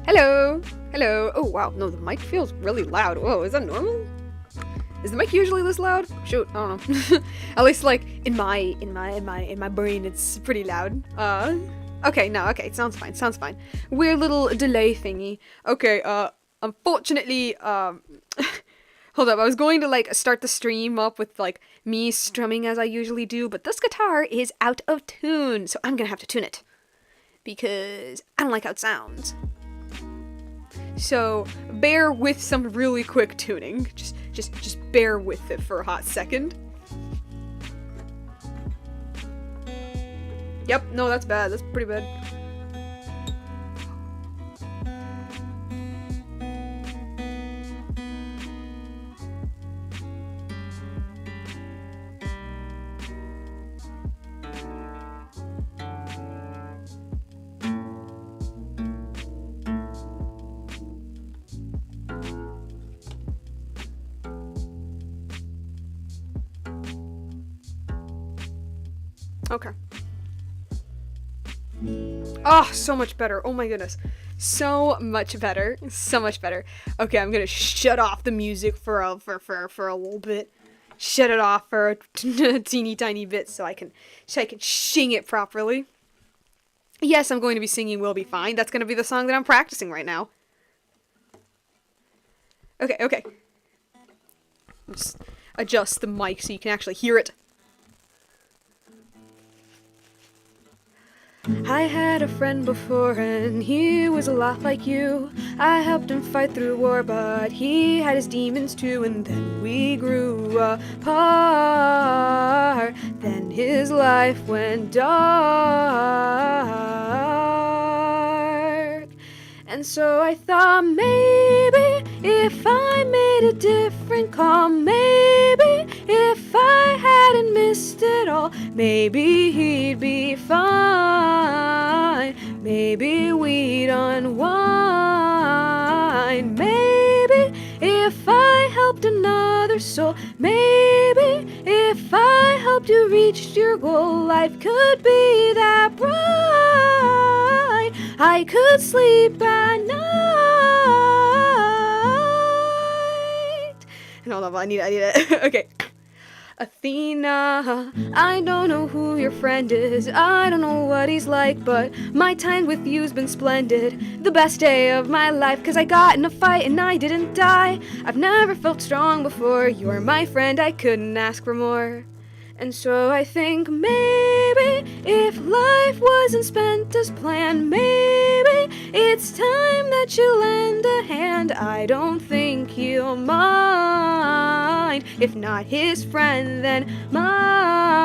Hello. Hello. Oh wow, no, the mic feels really loud. Whoa, is that normal? Is the mic usually this loud? Shoot, I don't know. At least like in my brain it's pretty loud. Okay, no, okay, it sounds fine. Weird little delay thingy. Okay, unfortunately, hold up, I was going to like start the stream up with like me strumming as I usually do, but this guitar is out of tune, so I'm gonna have to tune it. Because I don't like how it sounds. So bear with some really quick tuning. Just bear with it for a hot second. Yep, no, that's bad. That's pretty bad. Okay. Oh, so much better. Oh my goodness. So much better. So much better. Okay, I'm gonna shut off the music for a little bit. Shut it off for a teeny tiny bit so I can sing it properly. Yes, I'm going to be singing We'll Be Fine. That's gonna be the song that I'm practicing right now. Okay. Just adjust the mic so you can actually hear it. I had a friend before and he was a lot like you. I helped him fight through war, but he had his demons too. And then we grew apart. Then his life went dark. And so I thought maybe if I made a different call, maybe if I hadn't missed it all, maybe he'd be fine. Maybe we'd unwind. Maybe if I helped another soul, maybe if I helped you reach your goal, life could be that bright. I could sleep at night. Hold on, I need it. Okay. Athena, I don't know who your friend is, I don't know what he's like, but my time with you's been splendid. The best day of my life, 'cause I got in a fight and I didn't die. I've never felt strong before, you're my friend, I couldn't ask for more. And so I think maybe if life wasn't spent as planned, maybe it's time that you lend a hand. I don't think he'll mind. If not his friend, then mind.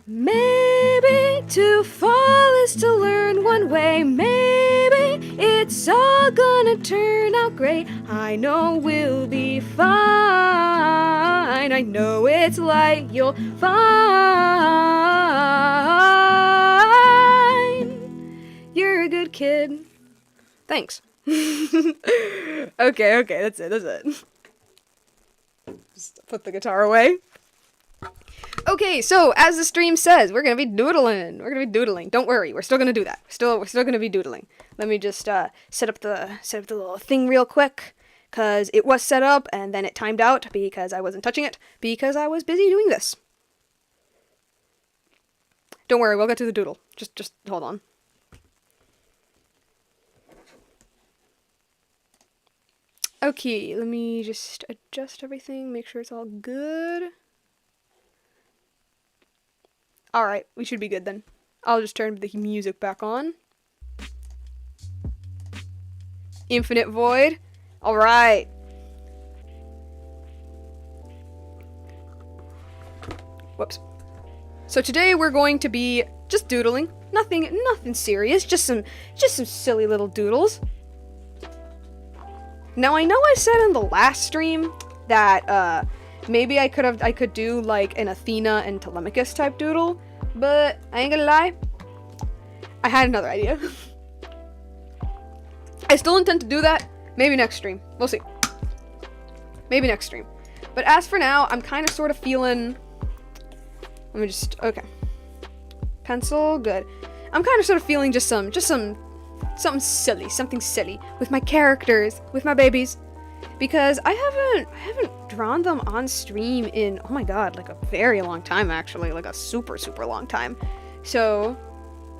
Maybe to fall is to learn one way. Maybe it's all gonna turn out great. I know we'll be fine. I know it's light you'll find. You're a good kid. Thanks. Okay, that's it. Just put the guitar away. Okay, so as the stream says, we're gonna be doodling. Don't worry, we're still gonna do that. We're still gonna be doodling. Let me just set up the little thing real quick, cause it was set up and then it timed out because I wasn't touching it because I was busy doing this. Don't worry, we'll get to the doodle. Just hold on. Okay, let me just adjust everything, make sure it's all good. Alright, we should be good then. I'll just turn the music back on. Infinite Void. Alright. Whoops. So today we're going to be just doodling. Nothing serious, just some silly little doodles. Now I know I said in the last stream that maybe I could do like an Athena and Telemachus type doodle, but I ain't gonna lie, I had another idea. I still intend to do that, maybe next stream, we'll see. Maybe next stream. But as for now, I'm kind of sort of feeling, okay. Pencil, good. I'm kind of sort of feeling just some Something silly, something silly. With my characters, with my babies. Because I haven't drawn them on stream in, oh my god, like a very long time actually. Like a super, super long time. So,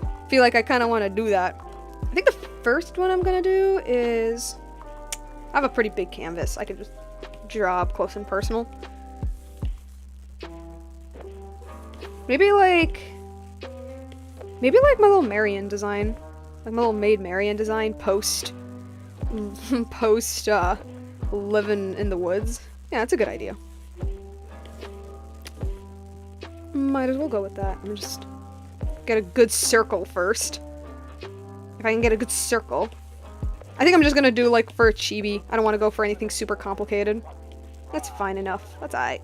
I feel like I kind of want to do that. I think the first one I'm going to do is... I have a pretty big canvas. I could just draw up close and personal. Maybe like my little Marion design. Like my little Maid Marion design post living in the woods. Yeah, that's a good idea. Might as well go with that. I'm just get a good circle first. If I can get a good circle. I think I'm just gonna do like for a chibi. I don't want to go for anything super complicated. That's fine enough. That's alright.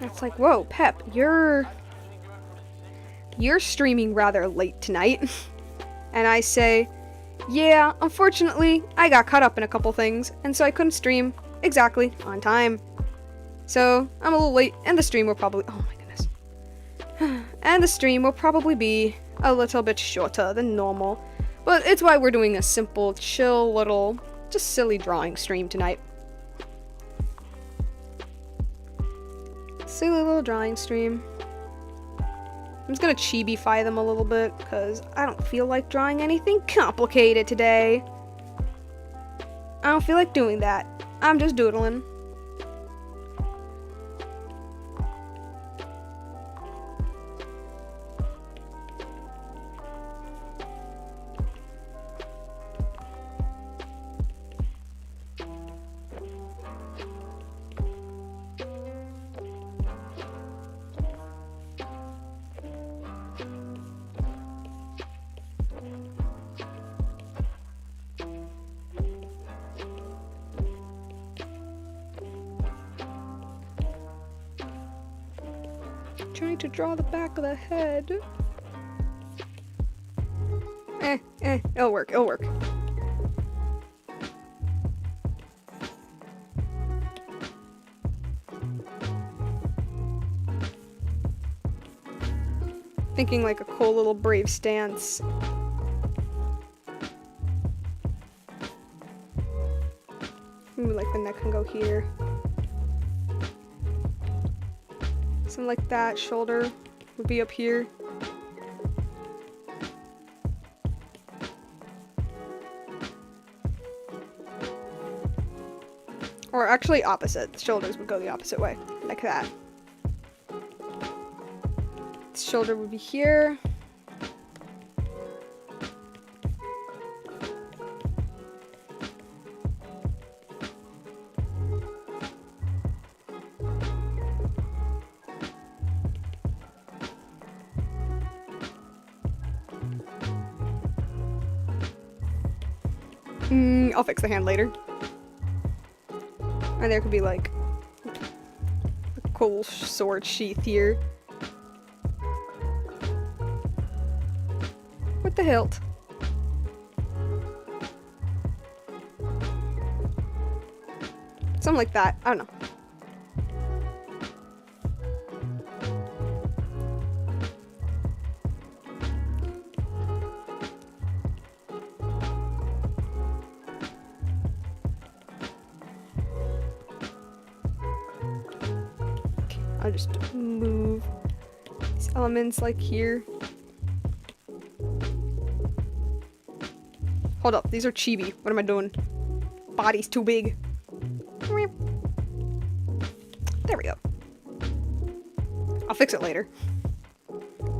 It's like, whoa, Pep, you're streaming rather late tonight. And I say, yeah, unfortunately, I got caught up in a couple things, and so I couldn't stream exactly on time. So, I'm a little late, and the stream will probably, oh my goodness. And the stream will probably be a little bit shorter than normal. But it's why we're doing a simple, chill little, just silly drawing stream tonight. Silly little drawing stream. I'm just gonna chibi-fy them a little bit, because I don't feel like drawing anything complicated today. I don't feel like doing that. I'm just doodling. Trying to draw the back of the head. It'll work, it'll work. Thinking like a cool little brave stance. Maybe like the neck can go here. Something like that. Shoulder would be up here. Or actually opposite. The shoulders would go the opposite way. Like that. The shoulder would be here. I'll fix the hand later. And there could be like a cool sword sheath here. With the hilt. Something like that. I don't know. I'll just move these elements like here. Hold up, these are chibi. What am I doing? Body's too big. There we go. I'll fix it later.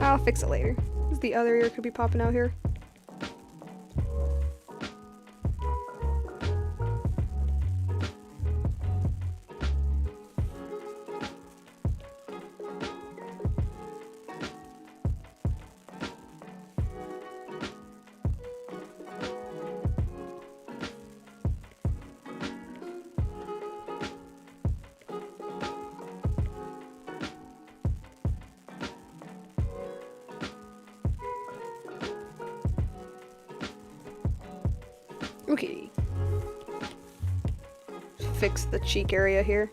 I'll fix it later. The other ear could be popping out here. Okay. Fix the cheek area here.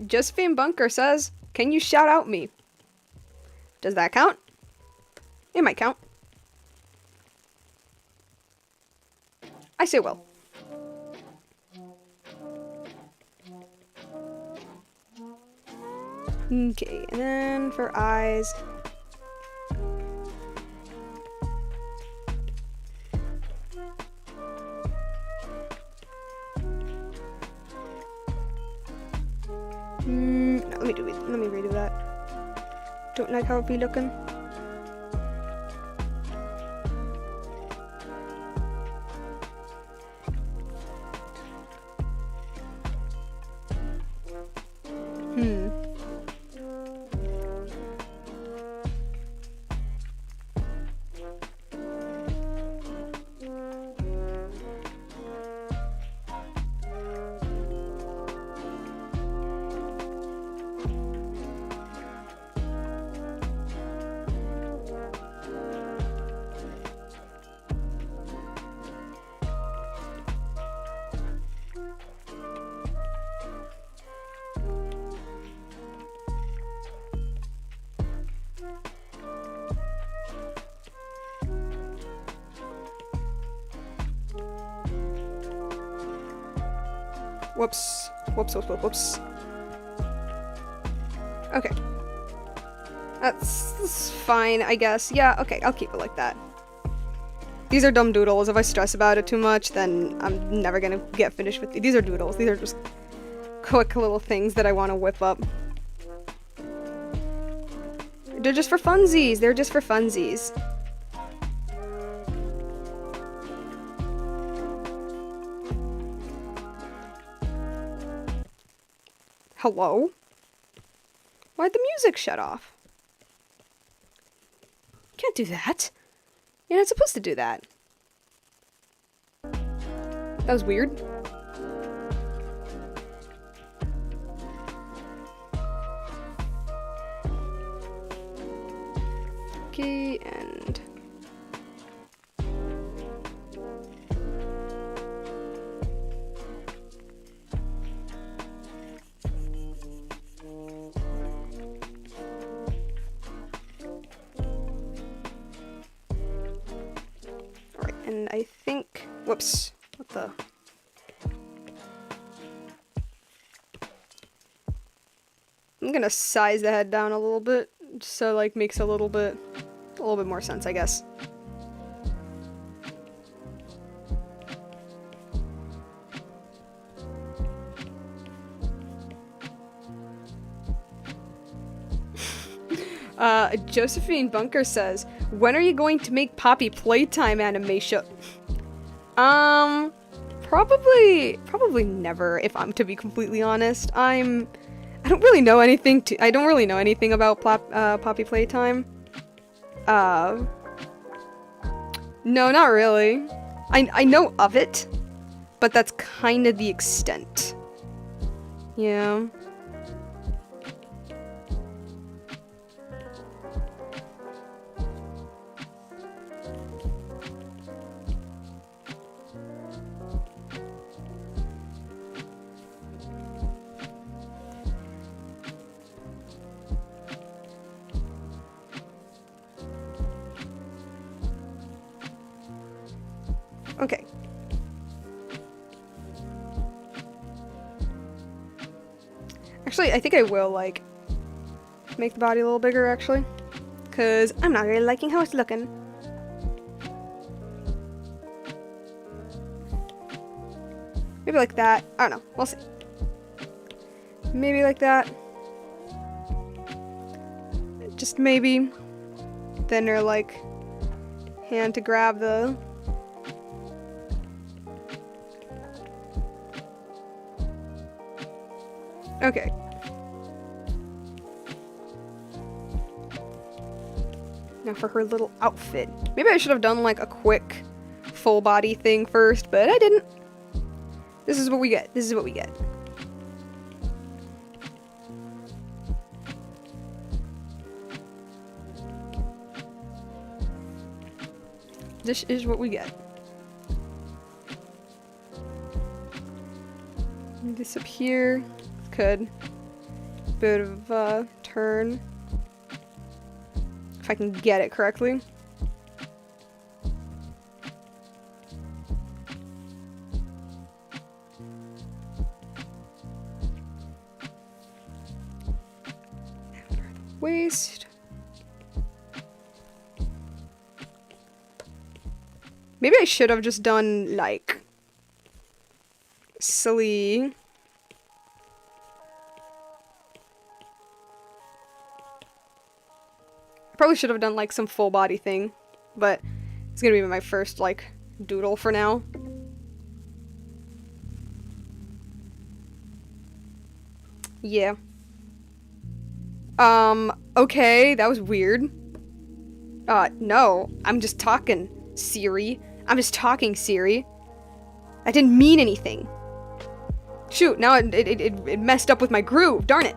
Josephine Bunker says, can you shout out me? Does that count? It might count. I say well. Okay, and then for eyes. No, let me redo that. Don't like how it be looking. Whoops. Whoops. Okay. That's fine, I guess. Yeah, okay, I'll keep it like that. These are dumb doodles. If I stress about it too much, then I'm never gonna get finished with these are doodles. These are just quick little things that I want to whip up. They're just for funsies. They're just for funsies. Hello? Why'd the music shut off? Can't do that. You're not supposed to do that. That was weird. Okay, and... Alright, and I think... Whoops. What the... I'm gonna size the head down a little bit, so like makes a little bit more sense, I guess. Josephine Bunker says, when are you going to make Poppy playtime animation? Probably never, if I'm to be completely honest. I don't really know anything about Poppy playtime. No, not really. I know of it, but that's kind of the extent. Yeah. Okay. Actually, I think I will, like, make the body a little bigger, actually. Because I'm not really liking how it's looking. Maybe like that. I don't know. We'll see. Maybe like that. Just maybe. Then her, like, hand to grab the... Okay. Now for her little outfit. Maybe I should have done like a quick full body thing first, but I didn't. This is what we get. This is what we get. This is what we get. Move this up here. could. Bit of a turn. If I can get it correctly. Waist. Maybe I should have just done, like, silly... Probably should have done, like, some full body thing, but it's gonna be my first, like, doodle for now. Yeah. Okay, that was weird. No, I'm just talking, Siri. I'm just talking, Siri. I didn't mean anything. Shoot, now it messed up with my groove, darn it.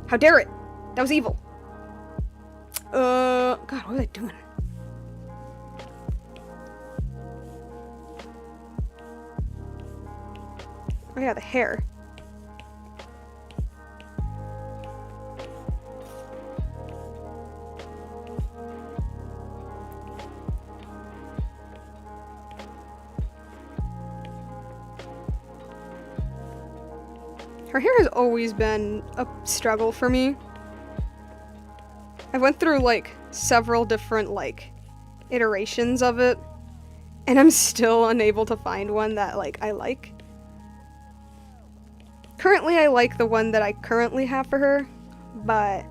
How dare it? That was evil. God, what was I doing? Oh yeah, the hair. Her hair has always been a struggle for me. I went through, like, several different, like, iterations of it, and I'm still unable to find one that, like, I like. Currently, I like the one that I currently have for her, but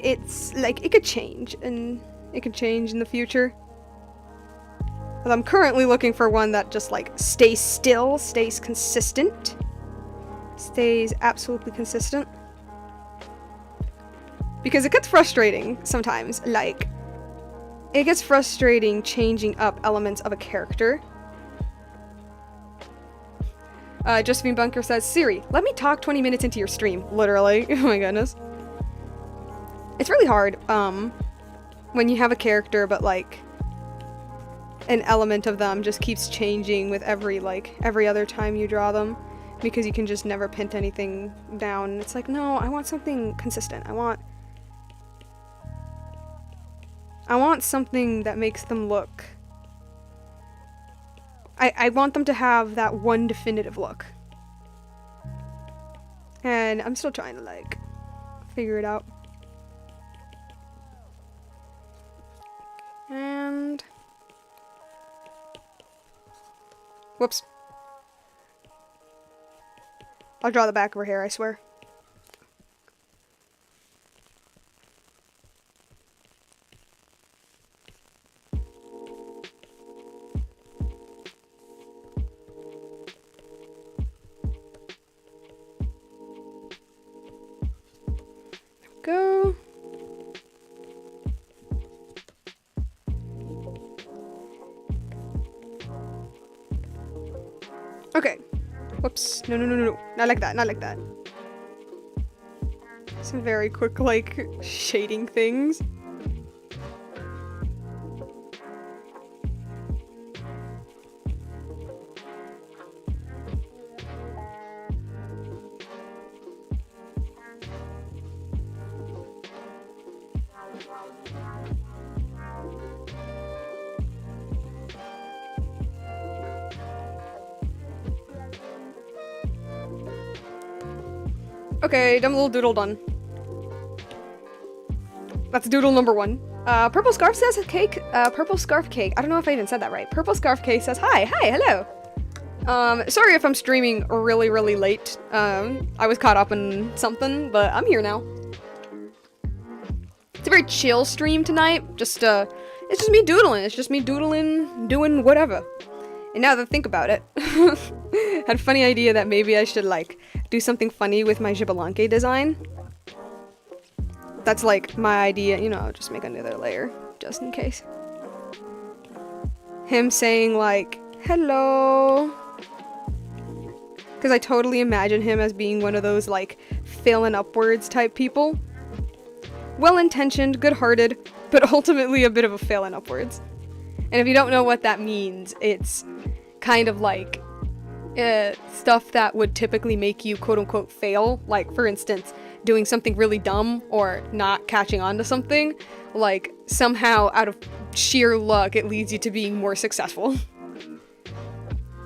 it's, like, it could change, and it could change in the future. But I'm currently looking for one that just, like, stays still, stays consistent. Stays absolutely consistent. Because it gets frustrating sometimes, like, it gets frustrating changing up elements of a character. Josephine Bunker says, Siri, let me talk 20 minutes into your stream. Literally. Oh my goodness. It's really hard, when you have a character, but, like, an element of them just keeps changing with every other time you draw them. Because you can just never pin anything down. It's like, no, I want something consistent. I want something that makes them look... I want them to have that one definitive look. And I'm still trying to, like, figure it out. And... Whoops. I'll draw the back of her hair, I swear. Go. Okay. Whoops. No, no, no, no, no. Not like that, not like that. Some very quick, like, shading things. Okay, dumb little doodle done. That's doodle number 1. Purple Scarf says cake. Purple Scarf Cake. I don't know if I even said that right. Purple Scarf Cake says hi. Hi, hello. Sorry if I'm streaming really, really late. I was caught up in something, but I'm here now. It's a very chill stream tonight. It's just me doodling. It's just me doodling, doing whatever. And now that I think about it, had a funny idea that maybe I should, like, do something funny with my Xbalanque design. That's, like, my idea. You know, I'll just make another layer, just in case. Him saying, like, hello. Because I totally imagine him as being one of those, like, failing upwards type people. Well-intentioned, good-hearted, but ultimately a bit of a failing upwards. And if you don't know what that means, it's kind of like stuff that would typically make you quote-unquote fail, like for instance doing something really dumb or not catching on to something, like somehow out of sheer luck it leads you to being more successful.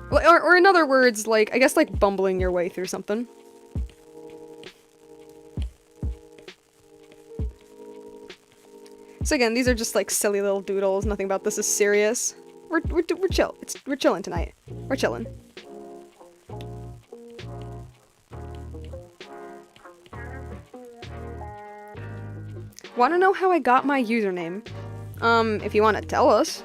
Or in other words, like, I guess like bumbling your way through something. So again, these are just like silly little doodles, nothing about this is serious. We're chill. We're chilling tonight. We're chilling. Want to know how I got my username? If you want to tell us.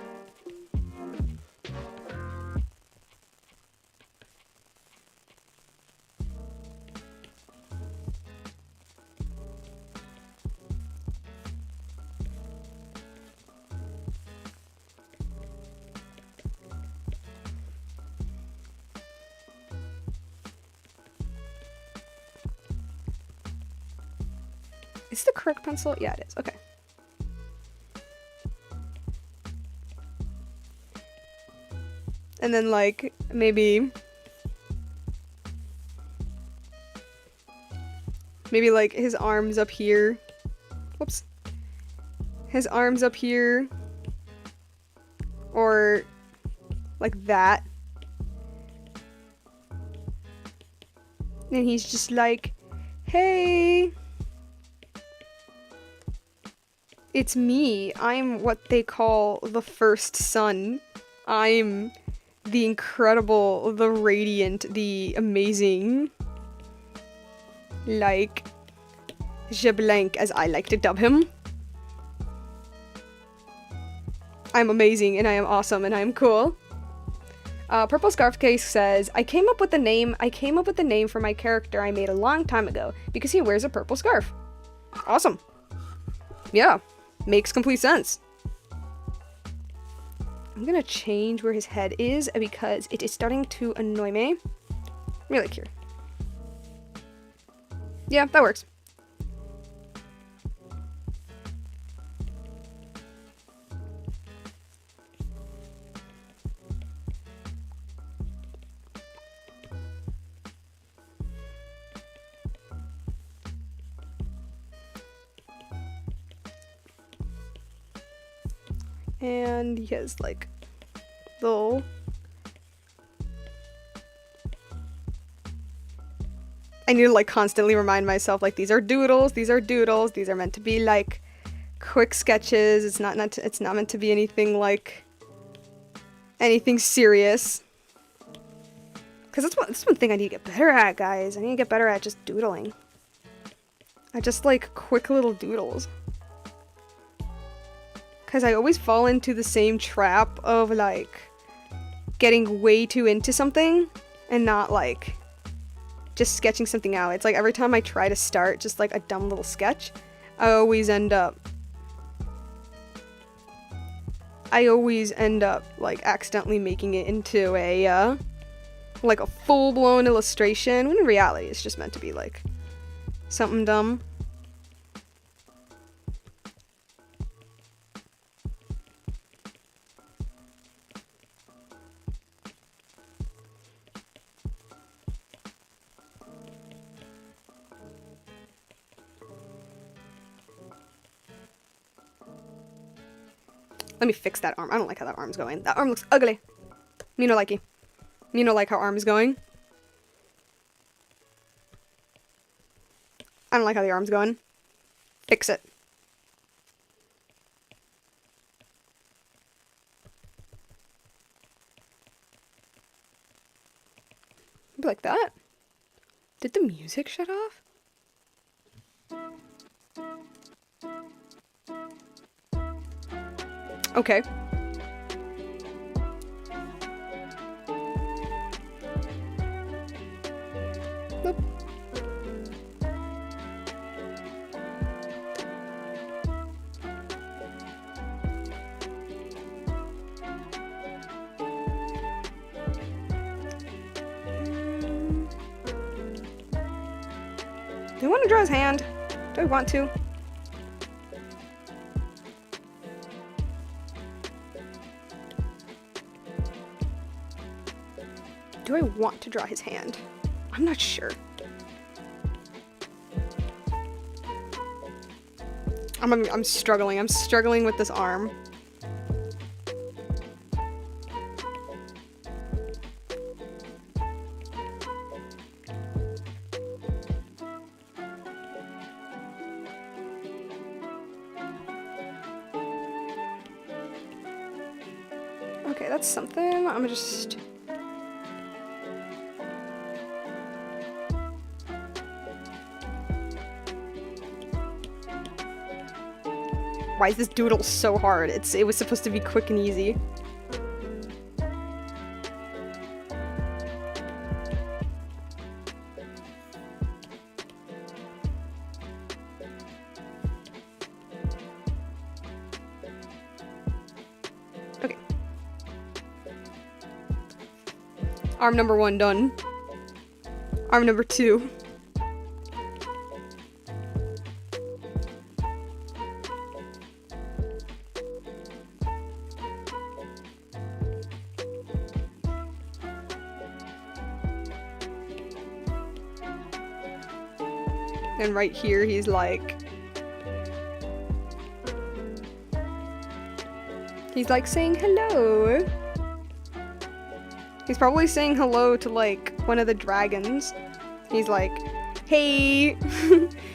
Is the correct pencil? Yeah, it is. Okay. And then, like, maybe like his arms up here. Whoops. His arms up here. Or like that. And he's just like, hey. It's me. I'm what they call the first son. I'm the incredible, the radiant, the amazing. Like, Je Blanc, as I like to dub him. I'm amazing, and I am awesome, and I am cool. Purple Scarf Case says, I came up with the name for my character I made a long time ago, because he wears a purple scarf. Awesome. Yeah. Makes complete sense. I'm gonna change where his head is because it is starting to annoy me. Really cute. Yeah, that works. And he has like little I need to like constantly remind myself like these are doodles, these are meant to be like quick sketches. It's not meant to be anything like anything serious. Cause that's one thing I need to get better at, guys. I need to get better at just doodling. I just like quick little doodles. Because I always fall into the same trap of, like, getting way too into something and not, like, just sketching something out. It's like every time I try to start just, like, a dumb little sketch, I always end up, like, accidentally making it into a, like, a full-blown illustration, when in reality it's just meant to be, like, something dumb. Let me fix that arm. I don't like how that arm's going. That arm looks ugly. Me no likey. Me no like how arm's going. I don't like how the arm's going. Fix it. Maybe like that. Did the music shut off? Okay. Nope. Do I want to draw his hand? Do I want to? Do I want to draw his hand? I'm not sure. I'm struggling. I'm struggling with this arm. Okay, that's something. I'm just... Why is this doodle so hard? It was supposed to be quick and easy. Okay. Arm number 1 done. Arm number 2. And right here, he's like... He's like saying hello. He's probably saying hello to like one of the dragons. He's like, hey.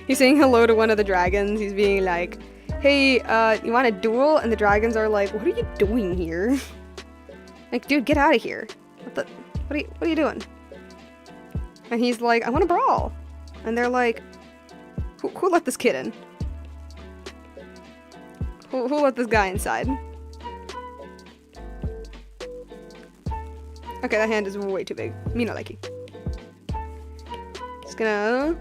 He's saying hello to one of the dragons. He's being like, hey, you want a duel? And the dragons are like, what are you doing here? Like, dude, get out of here. What are you doing? And he's like, I want to brawl. And they're like, who let this kid in? Who let this guy inside? Okay, that hand is way too big. Me no likey. Just gonna...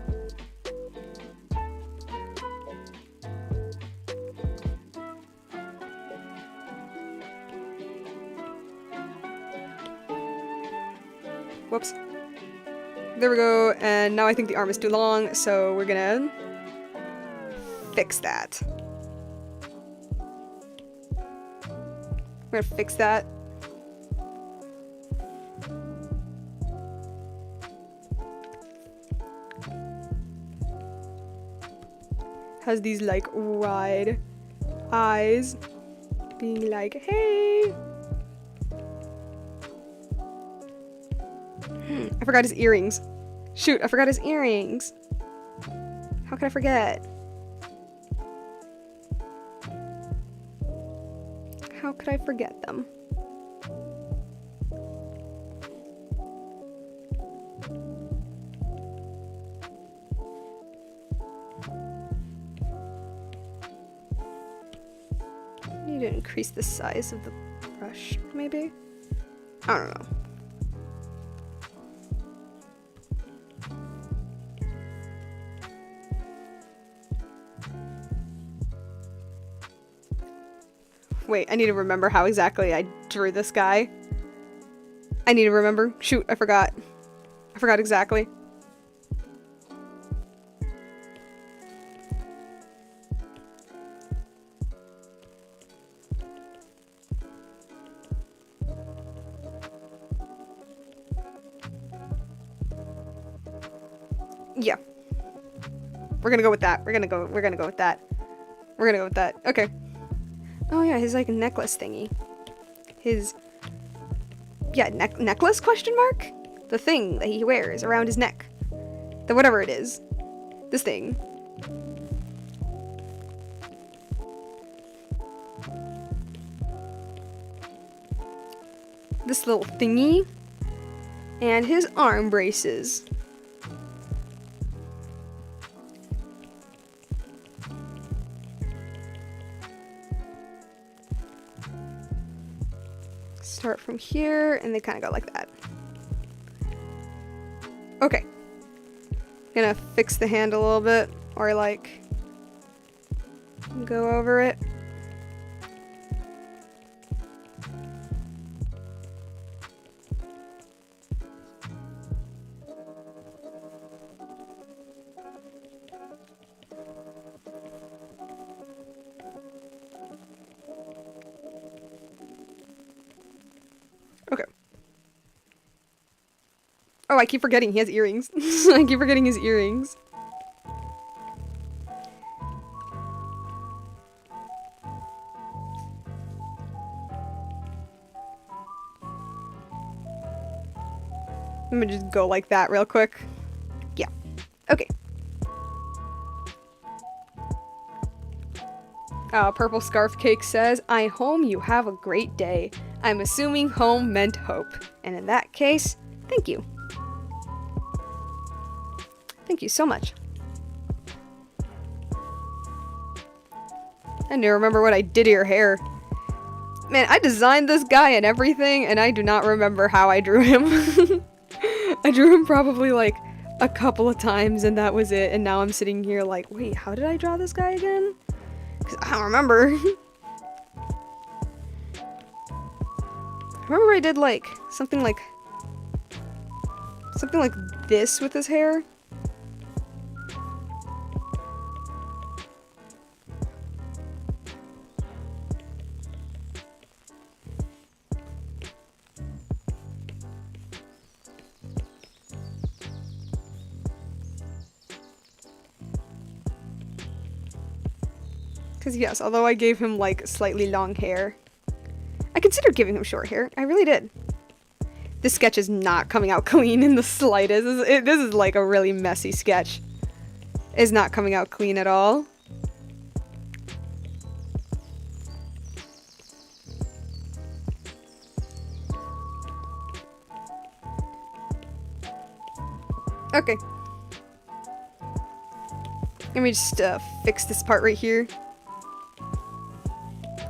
Whoops. There we go, and now I think the arm is too long, so we're gonna fix that. We're gonna fix that. Has these like wide eyes, being like, hey. I forgot his earrings. Shoot, I forgot his earrings. How could I forget? How could I forget them? I need to increase the size of the brush, maybe? I don't know. Wait, I need to remember how exactly I drew this guy. I need to remember. Shoot, I forgot. I forgot exactly. Yeah. We're gonna go with that. We're gonna go with that. We're gonna go with that. Okay. Oh yeah, his like necklace thingy. His necklace question mark? The thing that he wears around his neck. The whatever it is. This thing. This little thingy. And his arm braces. Start from here, and they kind of go like that. Okay. Gonna fix the hand a little bit, or like go over it. Okay. Oh, I keep forgetting he has earrings. I keep forgetting his earrings. I'm gonna just go like that real quick. Yeah. Okay. Purple Scarf Cake says, I hope you have a great day. I'm assuming home meant hope. And in that case, thank you. Thank you so much. I need to remember what I did to your hair. Man, I designed this guy and everything, and I do not remember how I drew him. I drew him probably like a couple of times, and that was it. And now I'm sitting here like, wait, how did I draw this guy again? Because I don't remember. I remember I did like something like this with his hair. Because yes, although I gave him like slightly long hair, I considered giving him short hair. I really did. This sketch is not coming out clean in the slightest. This is like a really messy sketch. It's not coming out clean at all. Okay. Let me just fix this part right here.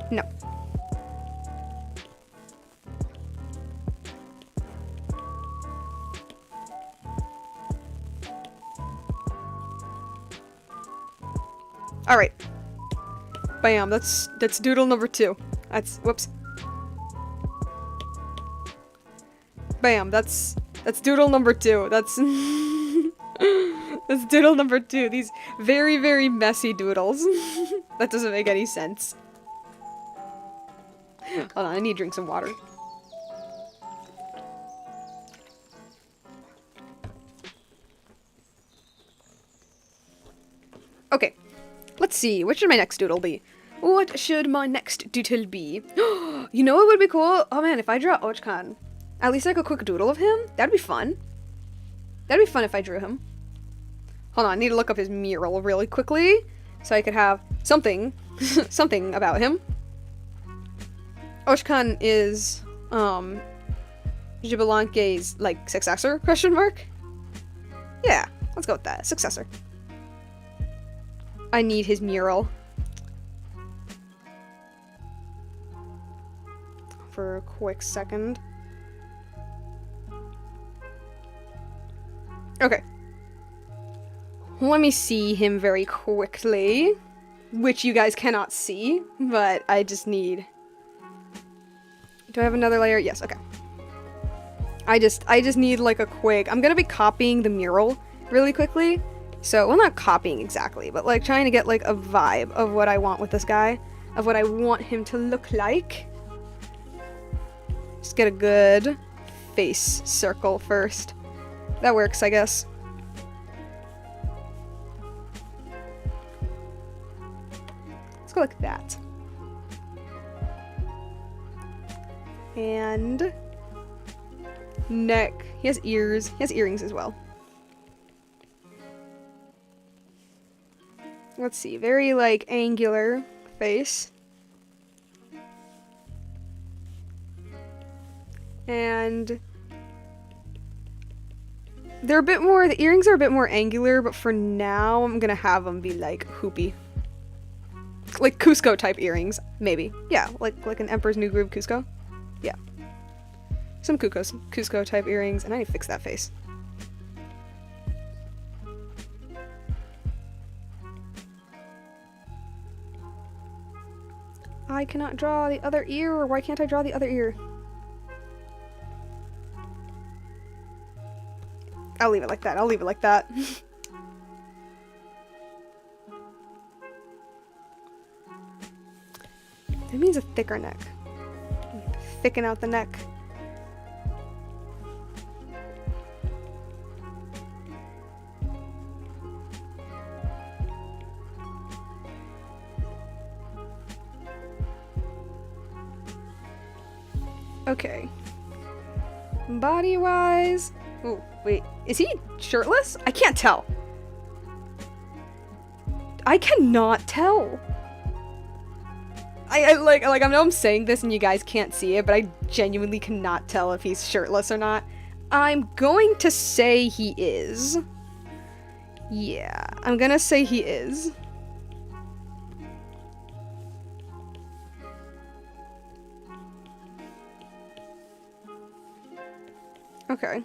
No. All right. Bam. That's doodle number 2. That's whoops. Bam. That's doodle number 2. That's that's doodle number 2. These very, very messy doodles. That doesn't make any sense. Hold on, I need to drink some water. Okay, let's see. What should my next doodle be? What should my next doodle be? You know what would be cool? Oh man, if I draw Ochkan. At least like a quick doodle of him? That'd be fun. That'd be fun if I drew him. Hold on, I need to look up his mural really quickly so I could have something, something about him. Ochkan is, Jibalanke's, like, successor, question mark? Yeah, let's go with that. Successor. I need his mural. For a quick second. Okay. Let me see him very quickly. Which you guys cannot see, but I just need... Do I have another layer? Yes, okay. I just need like a quick... I'm gonna be copying the mural really quickly. So, well, not copying exactly, but like trying to get like a vibe of what I want with this guy. Of what I want him to look like. Just get a good face circle first. That works, I guess. Let's go like that. And neck. He has ears. He has earrings as well. Let's see. Very like angular face. And they're a bit more, the earrings are a bit more angular, but for now I'm gonna have them be like hoopy. Like Cusco type earrings, maybe. Yeah, like an Emperor's New Groove Cusco. Yeah. Some Cusco type earrings, and I need to fix that face. I cannot draw the other ear, or why can't I draw the other ear? I'll leave it like that. I'll leave it like that. That means a thicker neck. Thicken out the neck. Okay. Body-wise... Oh, wait. Is he shirtless? I can't tell. I cannot tell. I know I'm saying this and you guys can't see it, but I genuinely cannot tell if he's shirtless or not. I'm going to say he is. Yeah, I'm gonna say he is. Okay.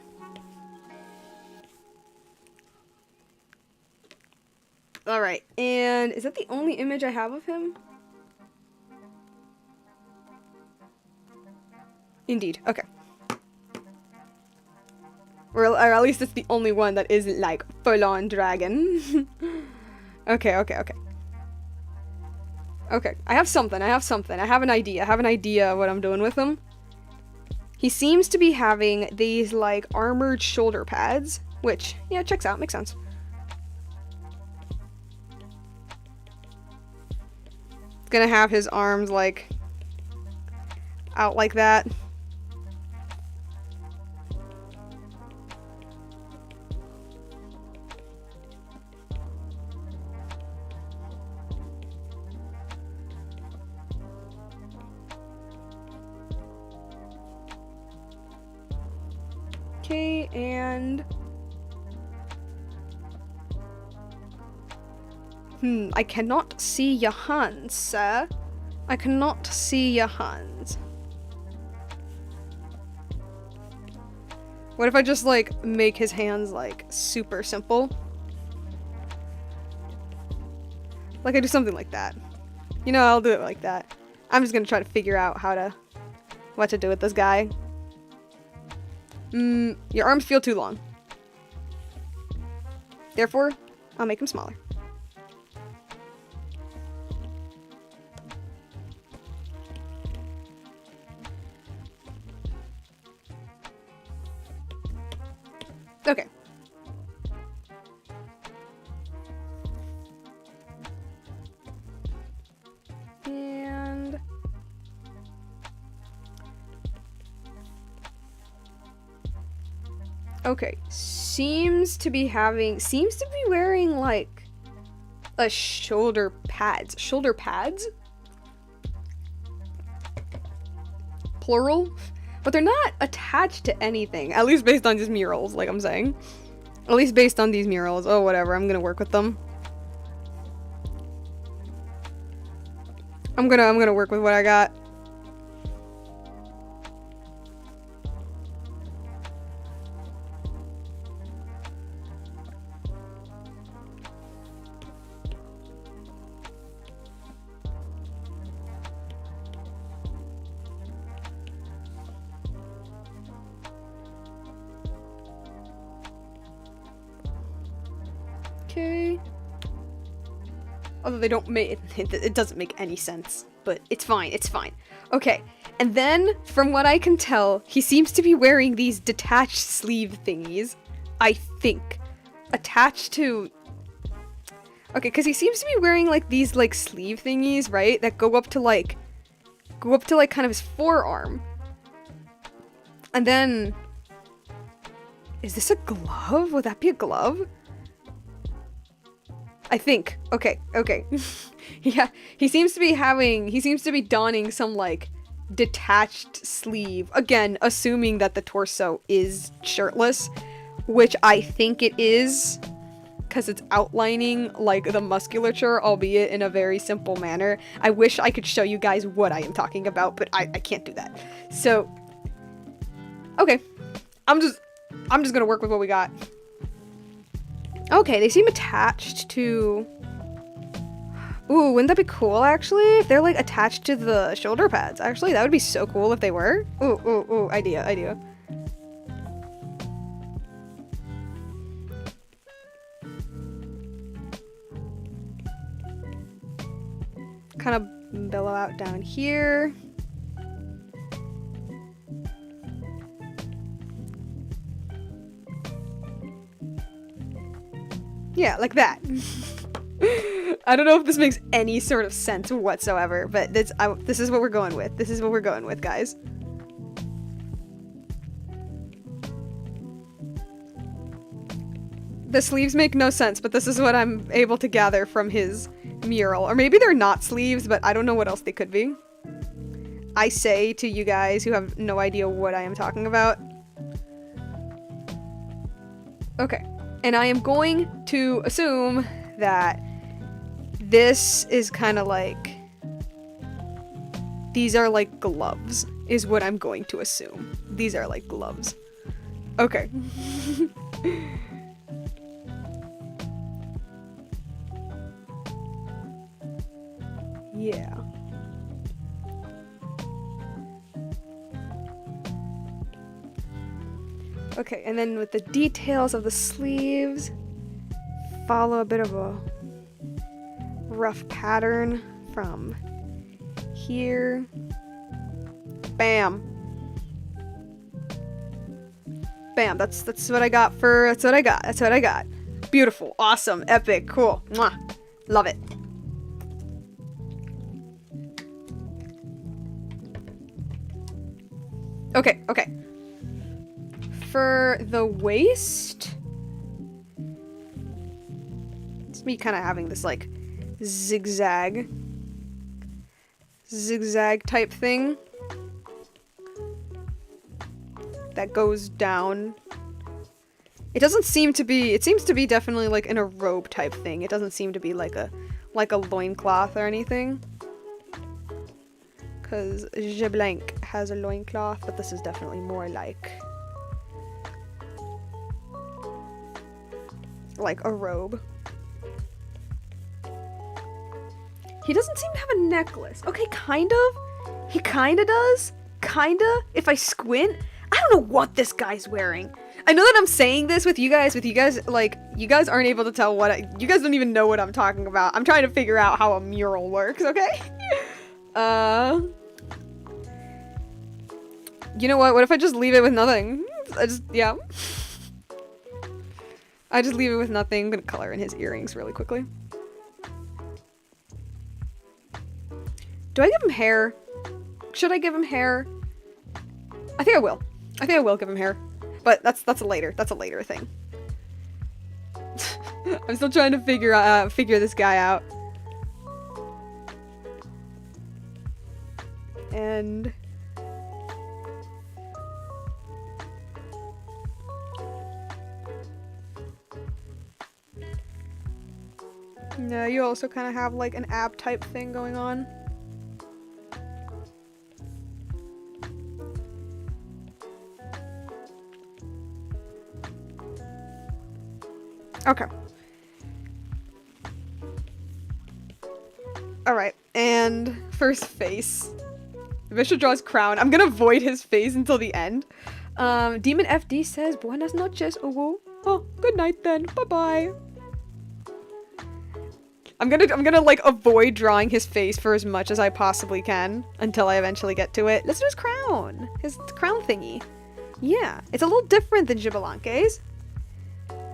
Alright, and is that the only image I have of him? Indeed, okay. Or at least it's the only one that isn't, like, full-on dragon. Okay. Okay, I have something. I have an idea. I have an idea of what I'm doing with him. He seems to be having these, like, armored shoulder pads, which, yeah, checks out, makes sense. Gonna have his arms, like, out like that. Okay, and... I cannot see your hands, sir. I cannot see your hands. What if I just, like, make his hands, like, super simple? Like, I do something like that. You know, I'll do it like that. I'm just gonna try to figure out what to do with this guy. Your arms feel too long. Therefore, I'll make them smaller. Okay. And... okay. Seems to be wearing, like, a shoulder pads. Shoulder pads? Plural? But they're not attached to anything. At least based on these murals, like I'm saying. At least based on these murals. Oh, whatever. I'm gonna work with them. I'm gonna work with what I got. Okay. Although they don't make it doesn't make any sense, but it's fine, it's fine. Okay, and then from what I can tell, he seems to be wearing these detached sleeve thingies, I think, attached to... okay, because he seems to be wearing, like, these, like, sleeve thingies, right, that go up to, like, kind of his forearm. And then... is this a glove? Would that be a glove? I think. Okay. Yeah, he seems to be donning some, like, detached sleeve. Again, assuming that the torso is shirtless, which I think it is, because it's outlining, like, the musculature, albeit in a very simple manner. I wish I could show you guys what I am talking about, but I can't do that. So, okay. I'm just gonna work with what we got. Okay, they seem attached to... ooh, wouldn't that be cool, actually? If they're, like, attached to the shoulder pads. Actually, that would be so cool if they were. Ooh, idea. Kind of billow out down here. Yeah, like that. I don't know if this makes any sort of sense whatsoever, but this is what we're going with. This is what we're going with, guys. The sleeves make no sense, but this is what I'm able to gather from his mural. Or maybe they're not sleeves, but I don't know what else they could be. I say to you guys who have no idea what I am talking about. Okay. And I am going to assume that this is kind of like... These are like gloves, is what I'm going to assume. These are like gloves. Okay. Yeah. Okay, and then with the details of the sleeves, follow a bit of a rough pattern from here. Bam. Bam, that's what I got for, that's what I got. Beautiful, awesome, epic, cool. Mwah. Love it. Okay, okay. For the waist, it's me kind of having this like zigzag type thing that goes down. It doesn't seem to be, it seems to be definitely like in a robe type thing. It doesn't seem to be like a loincloth or anything. Because Je Blanc has a loincloth, but this is definitely more like a robe. He doesn't seem to have a necklace. Okay, kind of. He kind of does. Kind of. If I squint. I don't know what this guy's wearing. I know that I'm saying this with you guys, like, you guys aren't able to tell you guys don't even know what I'm talking about. I'm trying to figure out how a mural works, okay? You know what? What if I just leave it with nothing? Yeah. I just leave it with nothing. I'm gonna color in his earrings really quickly. Do I give him hair? Should I give him hair? I think I will. I think I will give him hair. But that's a later thing. I'm still trying to figure this guy out. And no, you also kind of have like an ab type thing going on. Okay. Alright, and first face. The bishop draws crown. I'm gonna void his face until the end. Demon FD says, Buenas noches, Uwu. Oh, good night then. Bye-bye. I'm gonna like avoid drawing his face for as much as I possibly can until I eventually get to it. Let's do his crown. His crown thingy. Yeah, it's a little different than Xbalanque's.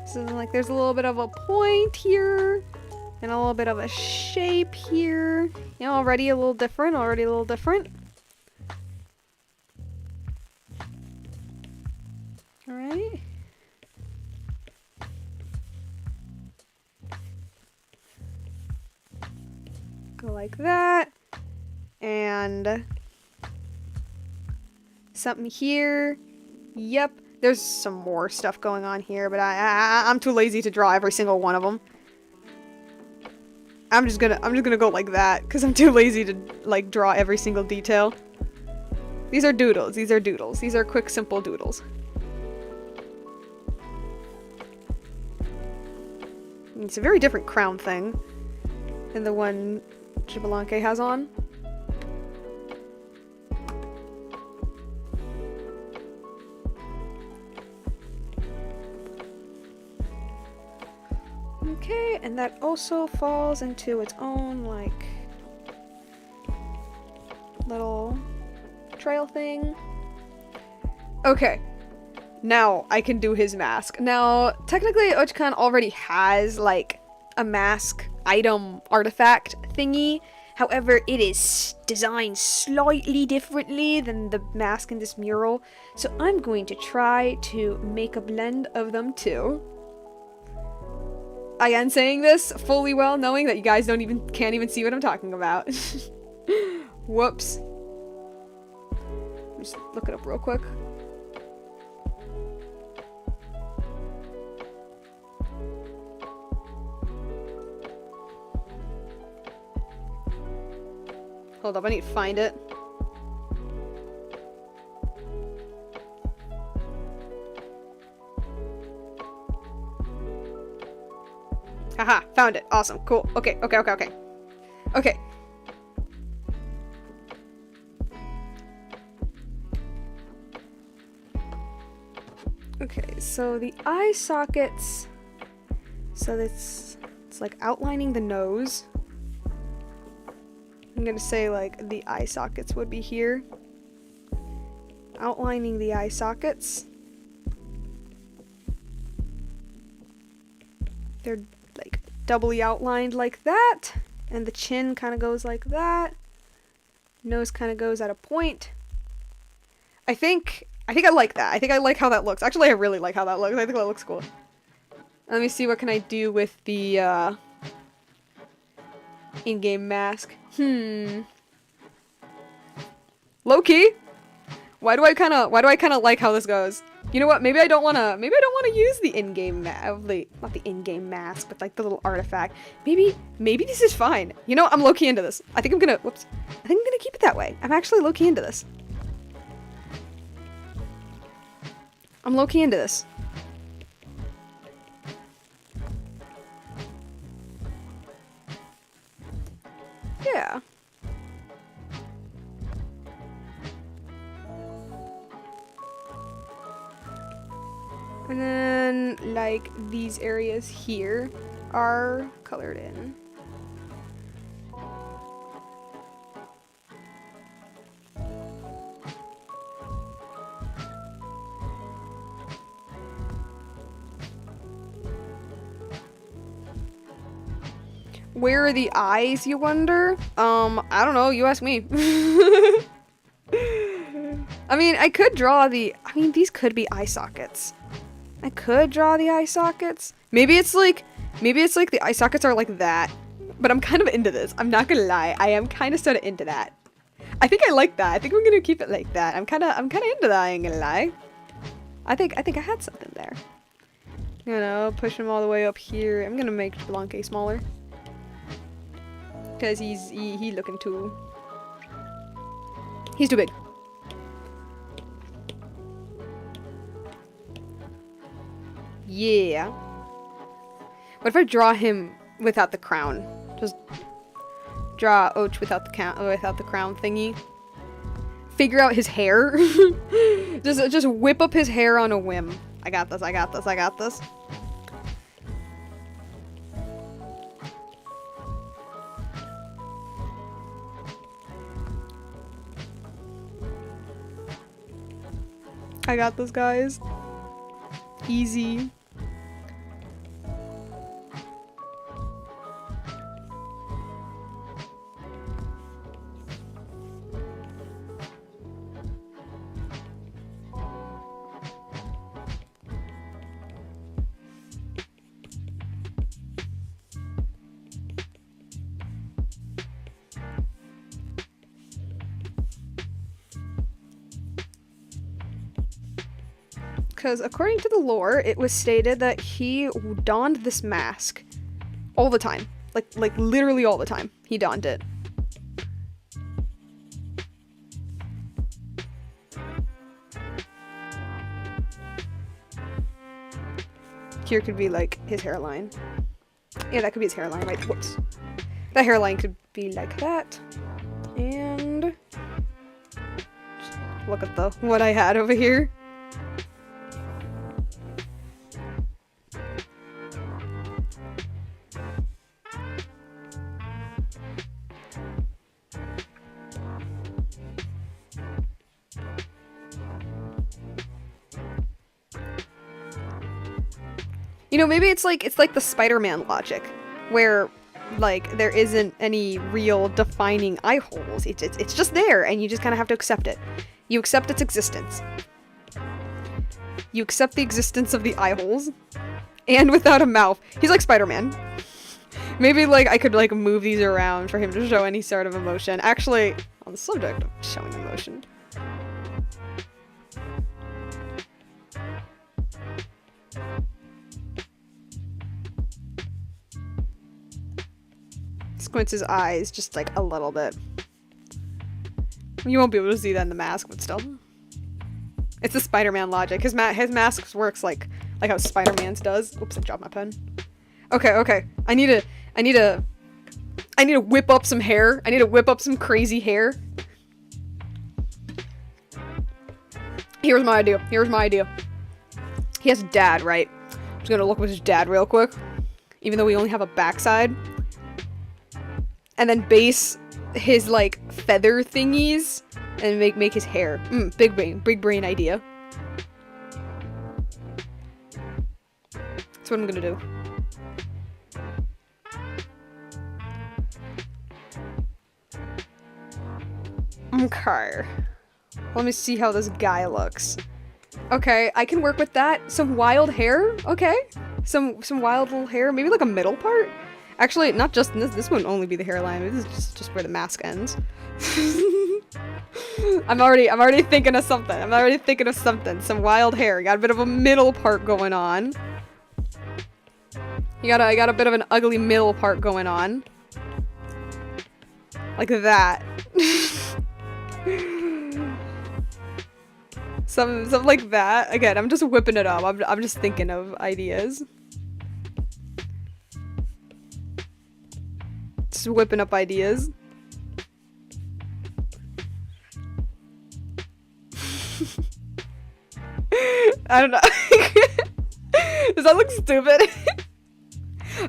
So like there's a little bit of a point here and a little bit of a shape here. You know, already a little different. Alright. Go like that. And something here. Yep. There's some more stuff going on here, but I'm too lazy to draw every single one of them. I'm just gonna go like that because I'm too lazy to like draw every single detail. These are doodles. These are quick, simple doodles. It's a very different crown thing than the one Xbalanque has on. Okay, and that also falls into its own, like, little trail thing. Okay, now I can do his mask. Now, technically, Ochkan already has, like, a mask item artifact thingy. However, it is designed slightly differently than the mask in this mural. So I'm going to try to make a blend of them too. am saying this fully well knowing that you guys can't even see what I'm talking about. Whoops. Just look it up real quick. Hold up, I need to find it. Haha, found it. Awesome, cool. Okay. Okay. Okay, so the eye sockets, so it's like outlining the nose. I'm gonna say like the eye sockets would be here. Outlining the eye sockets. They're like doubly outlined like that, and the chin kind of goes like that. Nose kind of goes at a point. I think I like that. I think I like how that looks. Actually, I really like how that looks. I think that looks cool. Let me see what can I do with the in-game mask. Low-key. Why do I kind of like how this goes? You know what? Maybe I don't want to use the in-game not the in-game mask, but like the little artifact. Maybe this is fine. You know, I'm low-key into this. I think I'm gonna keep it that way. I'm actually low-key into this. I'm low-key into this. Yeah. And then, like, these areas here are colored in. Where are the eyes, you wonder? I don't know, you ask me. I mean, these could be eye sockets. I could draw the eye sockets. Maybe it's like the eye sockets are like that. But I'm kind of into this. I'm not gonna lie. I am kind of sort of into that. I think I like that. I think I'm gonna keep it like that. I'm kind of into that, I ain't gonna lie. I think I had something there. You know, push him all the way up here. I'm gonna make Blanque smaller. Because he's looking too... He's too big. Yeah. What if I draw him without the crown? Just draw Och without the crown thingy. Figure out his hair. just whip up his hair on a whim. I got this. I got this, guys. Easy. Because according to the lore, it was stated that he donned this mask all the time. Like literally all the time. He donned it. Here could be like his hairline. Yeah, that could be his hairline, right? Whoops. That hairline could be like that. And look at what I had over here. You know, maybe it's like the Spider-Man logic, where like there isn't any real defining eye holes. It's just there, and you just kind of have to accept it. You accept its existence. You accept the existence of the eye holes. And without a mouth. He's like Spider-Man. Maybe, like, I could, like, move these around for him to show any sort of emotion. Actually, on the subject of showing emotion. Squints his eyes just, like, a little bit. You won't be able to see that in the mask, but still. It's the Spider-Man logic. His mask works like how Spider-Man's does. Oops, I dropped my pen. Okay. I need to whip up some hair. I need to whip up some crazy hair. Here's my idea. He has a dad, right? I'm just gonna look with his dad real quick. Even though we only have a backside. And then base his, like, feather thingies and make his hair. Big brain idea. That's what I'm gonna do. Okay. Let me see how this guy looks. Okay, I can work with that. Some wild hair? Okay. Some wild little hair. Maybe like a middle part? Actually, not just in this. This wouldn't only be the hairline. This is just where the mask ends. I'm already thinking of something. Some wild hair. Got a bit of a middle part going on. I got a bit of an ugly middle part going on. Like that. Something like that. Again, I'm just whipping it up. I'm just thinking of ideas. Just whipping up ideas. I don't know. Does that look stupid?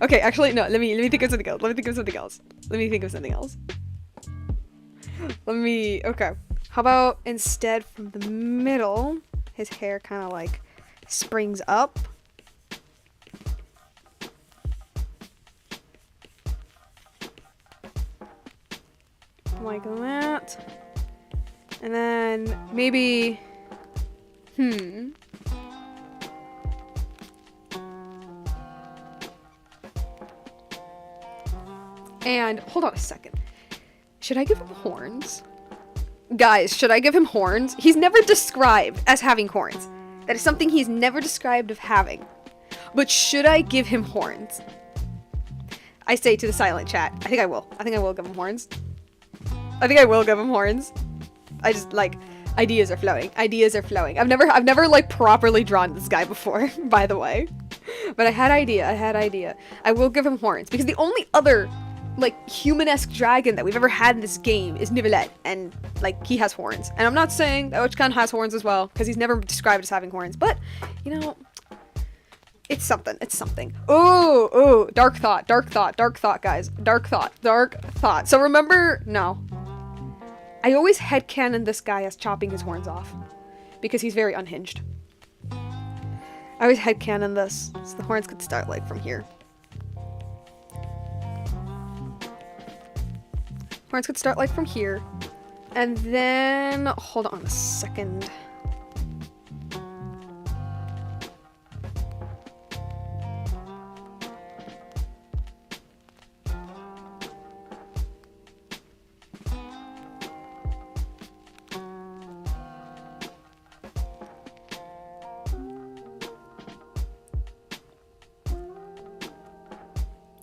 Okay, actually, no. Let me think of something else. Okay. How about instead from the middle, his hair kind of like springs up. Like that. And then maybe, And hold on a second. Should I give him horns? Guys, should I give him horns? He's never described as having horns. That is something he's never described of having. But should I give him horns? I say to the silent chat. I think I will give him horns. I just, like, ideas are flowing. I've never like properly drawn this guy before, by the way. But I had idea. I will give him horns because the only other like human-esque dragon that we've ever had in this game is Nivelet, and like he has horns. And I'm not saying that Ochkan has horns as well, because he's never described as having horns, but you know, it's something. Oh, dark thought, guys. Dark thought. So remember, no. I always headcanon this guy as chopping his horns off, because he's very unhinged. I always headcanon this, so the horns could start like from here. And then, hold on a second.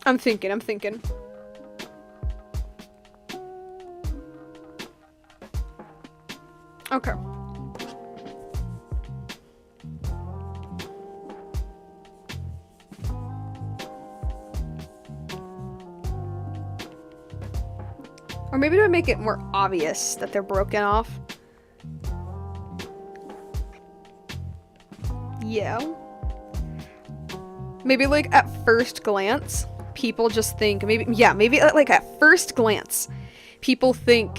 I'm thinking. Okay. Or maybe to make it more obvious that they're broken off. Yeah. Maybe like at first glance, people just think, maybe like at first glance, people think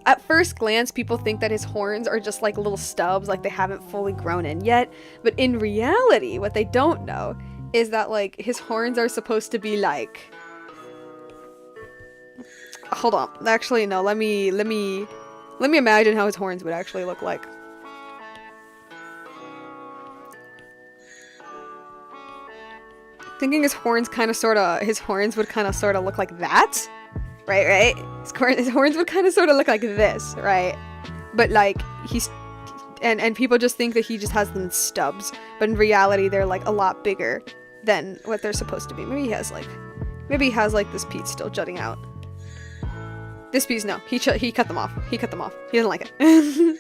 at first glance, people think that his horns are just like little stubs, like they haven't fully grown in yet. But in reality, what they don't know is that like his horns are supposed to be like... Hold on. Actually, no. Let me imagine how his horns would actually look like. Thinking his horns kind of sorta, his horns would kind of sorta look like that. Right? His horns would kind of sorta look like this, right? But like, and people just think that he just has them in stubs. But in reality, they're like a lot bigger than what they're supposed to be. Maybe he has like this piece still jutting out. This piece, no. He cut them off. He cut them off. He doesn't like it.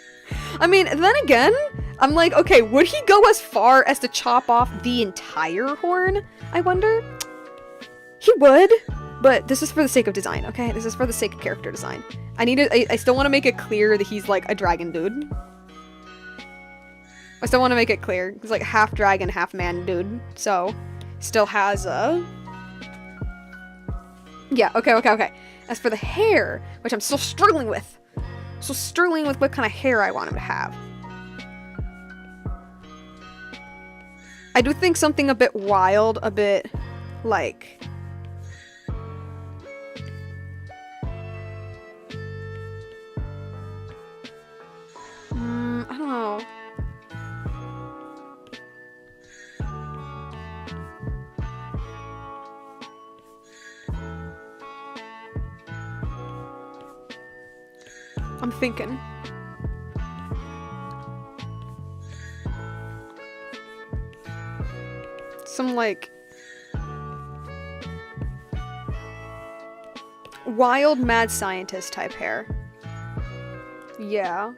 I mean, then again, I'm like, okay, would he go as far as to chop off the entire horn? I wonder. He would, but this is for the sake of design, okay? This is for the sake of character design. I still want to make it clear that he's like a dragon dude. I still want to make it clear. He's like half dragon, half man dude. So, still has a... Yeah, okay. As for the hair, which I'm still struggling with. What kind of hair I want him to have. I do think something a bit wild, a bit like... I don't know. I'm thinking. Some like wild mad scientist type hair. Yeah.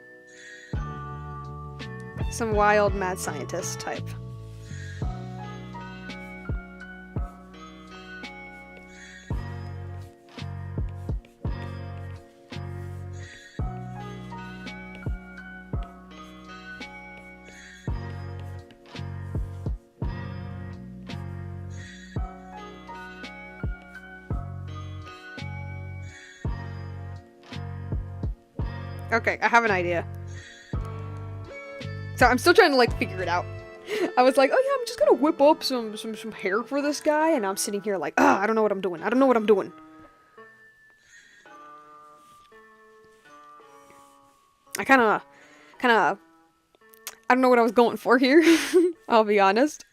Some wild mad scientist type. Okay, I have an idea. So I'm still trying to like figure it out. I was like, oh yeah, I'm just gonna whip up some hair for this guy, and I'm sitting here like, I don't know what I'm doing. I don't know what I'm doing. I kinda, I don't know what I was going for here. I'll be honest.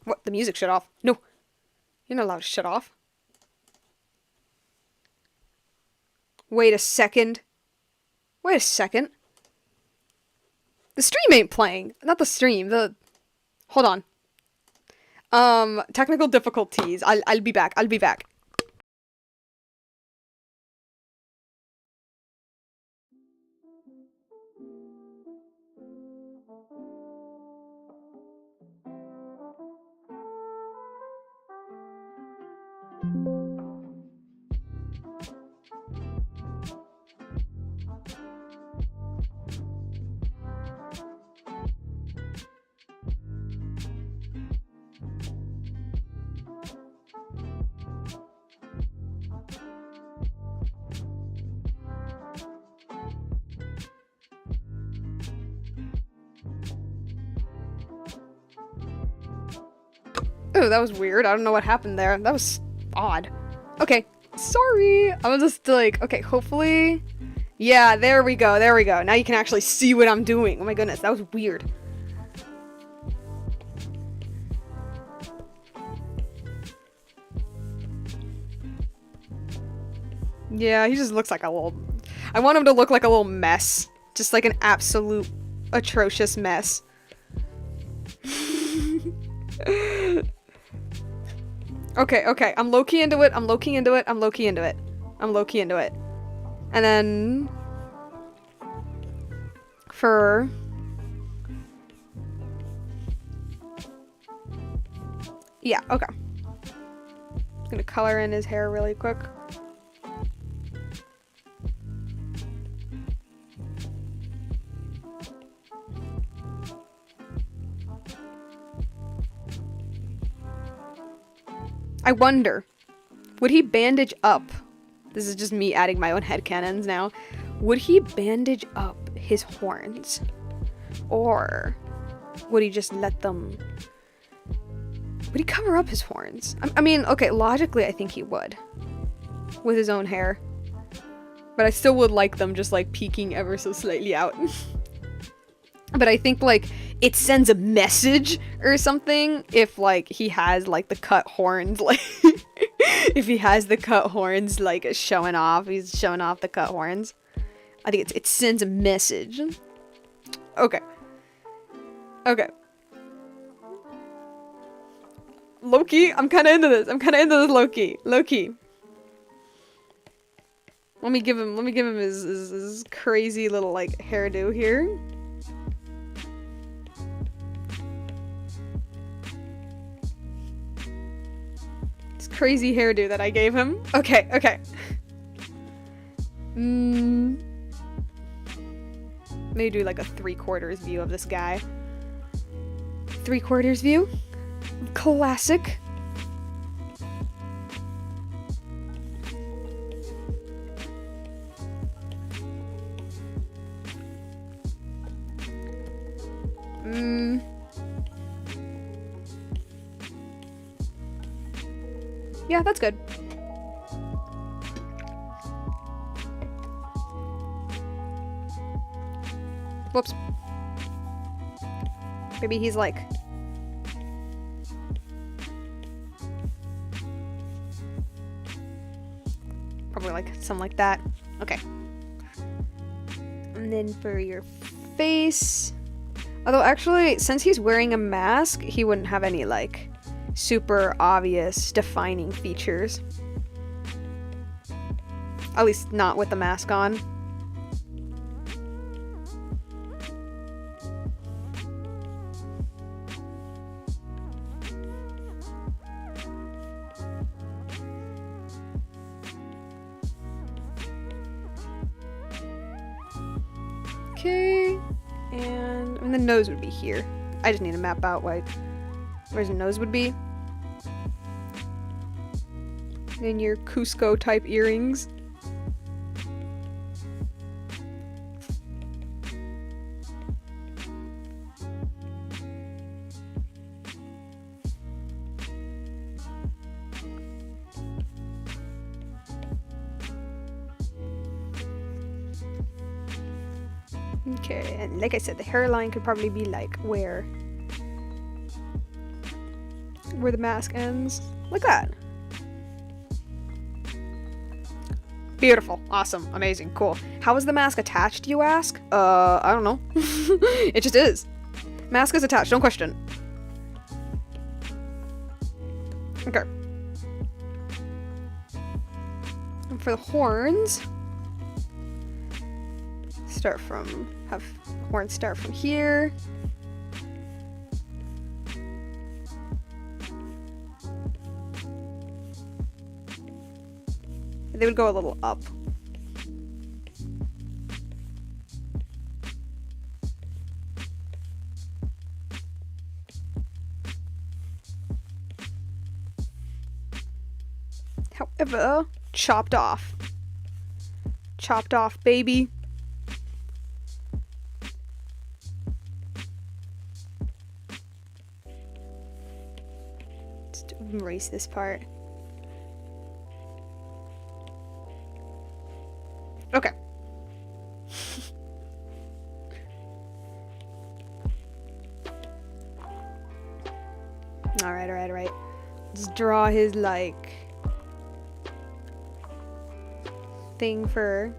What? The music shut off? No. You're not allowed to shut off. Wait a second. Wait a second. The stream ain't playing. Not the stream, Hold on. Technical difficulties. I'll be back. I'll be back. Oh, that was weird. I don't know what happened there. That was odd. Okay. Sorry. I was just like, okay, hopefully... Yeah, there we go. There we go. Now you can actually see what I'm doing. Oh my goodness, that was weird. Yeah, he just looks like a little... I want him to look like a little mess. Just like an absolute atrocious mess. Okay. I'm low-key into it. I'm low-key into it. And then... For... Yeah, okay. I'm gonna color in his hair really quick. I wonder, would he bandage up This is just me adding my own headcanons now. Would he bandage up his horns? Or would he just let them... Would he cover up his horns? I mean, okay, logically I think he would. With his own hair. But I still would like them just like peeking ever so slightly out. But I think like it sends a message or something if like he has like the cut horns, like if he has the cut horns like showing off, he's showing off the cut horns. I think it sends a message. Okay. Okay. Loki, I'm kind of into this. I'm kind of into this Loki. Loki. Let me give him his crazy little like hairdo here. This crazy hairdo that I gave him. Okay, okay. Maybe do like a 3/4 view of this guy. 3/4 view. Classic. Yeah, that's good. Whoops. Maybe he's like... Probably like something like that. Okay. And then for your face... Although actually, since he's wearing a mask, he wouldn't have any like super obvious defining features. At least not with the mask on. Okay, and the nose would be here. I just need to map out where his nose would be. And your Cusco type earrings. Okay, and like I said, the hairline could probably be like where the mask ends. Like that. Beautiful. Awesome. Amazing. Cool. How is the mask attached, you ask? I don't know. It just is. Mask is attached. Don't question. Okay. And for the horns... have horns start from here. They would go a little up. However, chopped off. Chopped off, baby. Erase this part. Okay. Alright. Just draw his, like, thing for...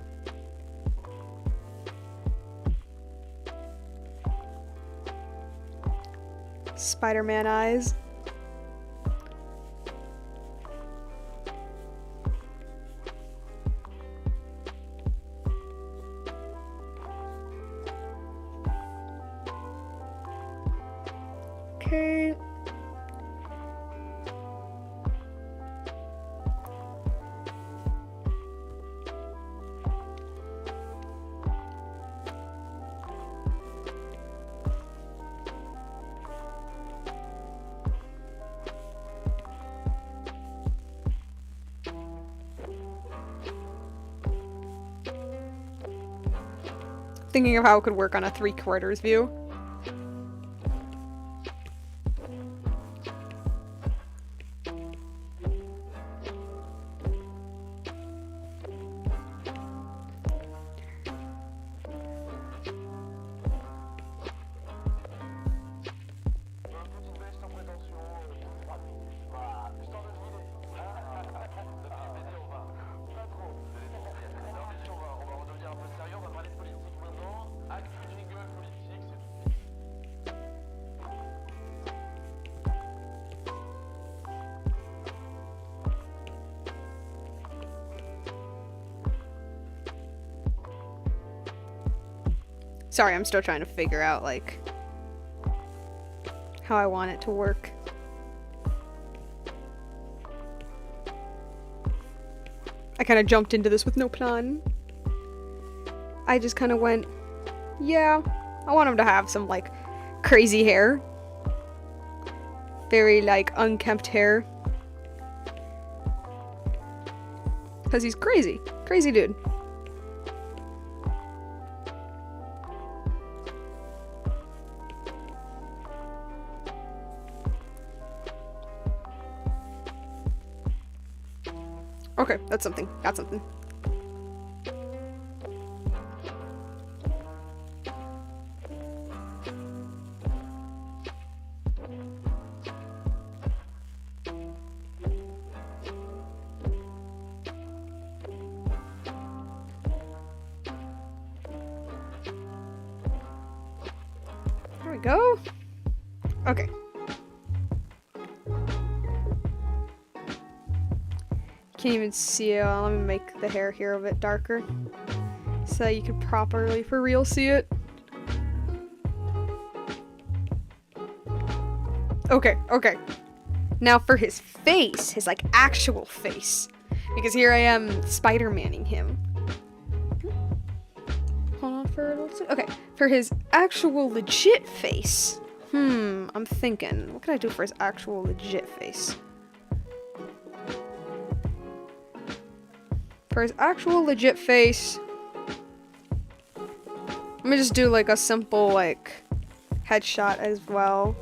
Spider-Man eyes. Okay. thinking of how it could work on a 3/4 view. Sorry, I'm still trying to figure out, like, how I want it to work. I kind of jumped into this with no plan. I just kind of went, yeah, I want him to have some, like, crazy hair. Very, like, unkempt hair. Because he's crazy. Crazy dude. Okay, that's something. Got something. There we go. Okay. Can't even see it. Let me make the hair here a bit darker so that you can properly, for real, see it. Okay, okay. Now for his face, his like actual face, because here I am Spider-Manning him. Hold on for a little second. Okay, for his actual legit face. I'm thinking, what can I do for his actual legit face? For his actual legit face, let me just do like a simple like headshot as well.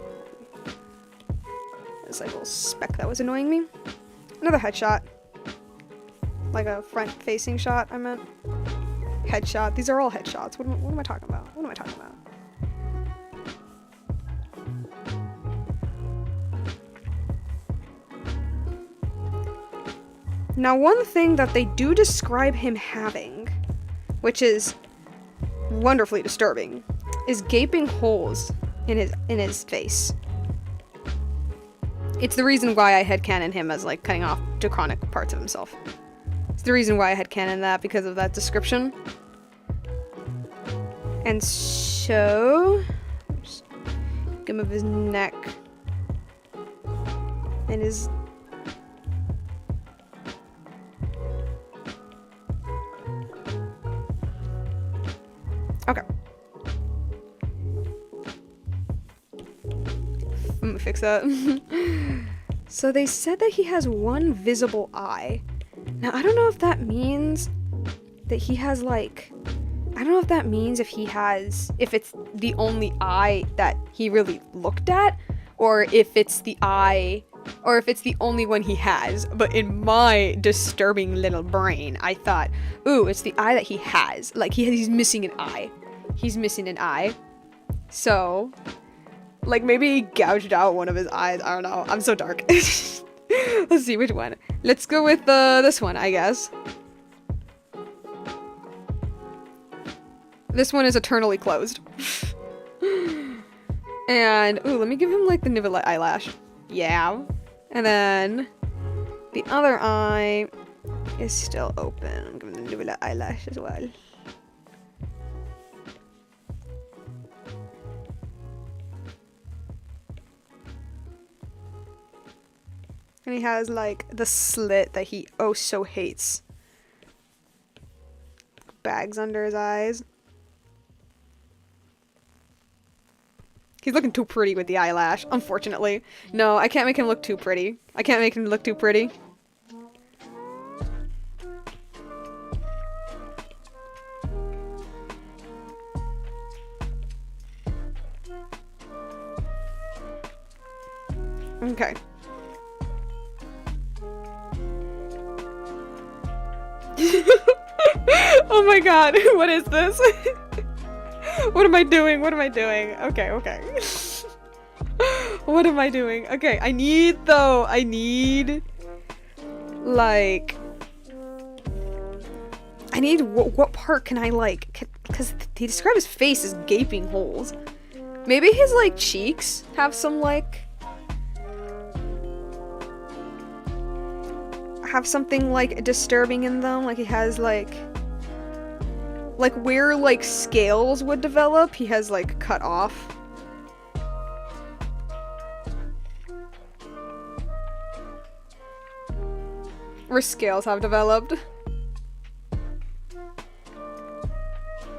There's like a little speck that was annoying me. Another headshot. Like a front facing shot, I meant. Headshot. These are all headshots. What am I talking about? What am I talking about? Now, one thing that they do describe him having, which is wonderfully disturbing, is gaping holes in his face. It's the reason why I headcanon him as like cutting off draconic parts of himself. It's the reason why I headcanon that, because of that description. And so, just give him of his neck and his. Okay. I'm gonna fix that. So they said that he has one visible eye. Now, I don't know if that means that he has, like... I don't know if that means if it's the only eye that he really looked at, or if it's the eye... or if it's the only one he has. But in my disturbing little brain, I thought, ooh, it's the eye that he has. Like, he's missing an eye. He's missing an eye. So, like, maybe he gouged out one of his eyes. I don't know. I'm so dark. Let's see which one. Let's go with this one, I guess. This one is eternally closed. And, ooh, let me give him, like, the nibble eyelash. Yeah. And then the other eye is still open. I'm giving the nibble eyelash as well. And he has, like, the slit that he oh so hates. Bags under his eyes. He's looking too pretty with the eyelash, unfortunately. No, I can't make him look too pretty. I can't make him look too pretty. Okay. Oh my god, what is this? What am I doing? What am I doing? Okay, okay. What am I doing? Okay, I need, like, what part can I, like, because he described his face as gaping holes. Maybe his, like, cheeks have some, like, have something, like, disturbing in them. Like, he has, like, where, like, scales would develop, he has, like, cut off. Where scales have developed.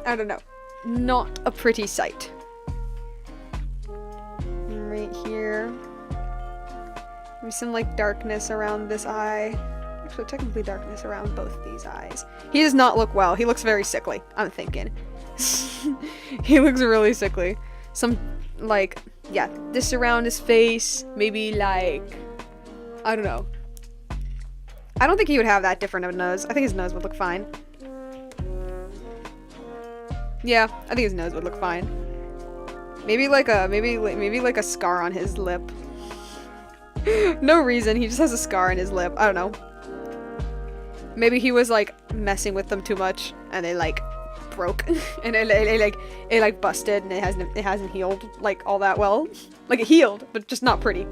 I don't know. Not a pretty sight. Right here. Maybe some, like, darkness around this eye. Actually, technically darkness around both these eyes. He does not look well. He looks very sickly, I'm thinking. He looks really sickly. Some, like, yeah, this around his face. Maybe, like, I don't know. I don't think he would have that different of a nose. I think his nose would look fine. Yeah, I think his nose would look fine. Maybe like a scar on his lip. No reason, he just has a scar on his lip. I don't know. Maybe he was like messing with them too much and they like broke and it like busted and it hasn't healed like all that well. Like it healed, but just not pretty.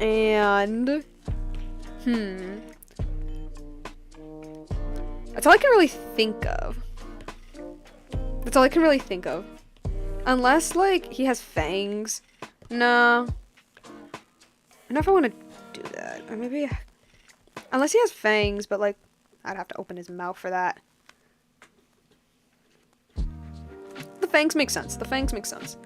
And that's all I can really think of. That's all I can really think of. Unless, like, he has fangs. No. I don't know if I want to do that. Or maybe... Unless he has fangs, but, like, I'd have to open his mouth for that. The fangs make sense. The fangs make sense.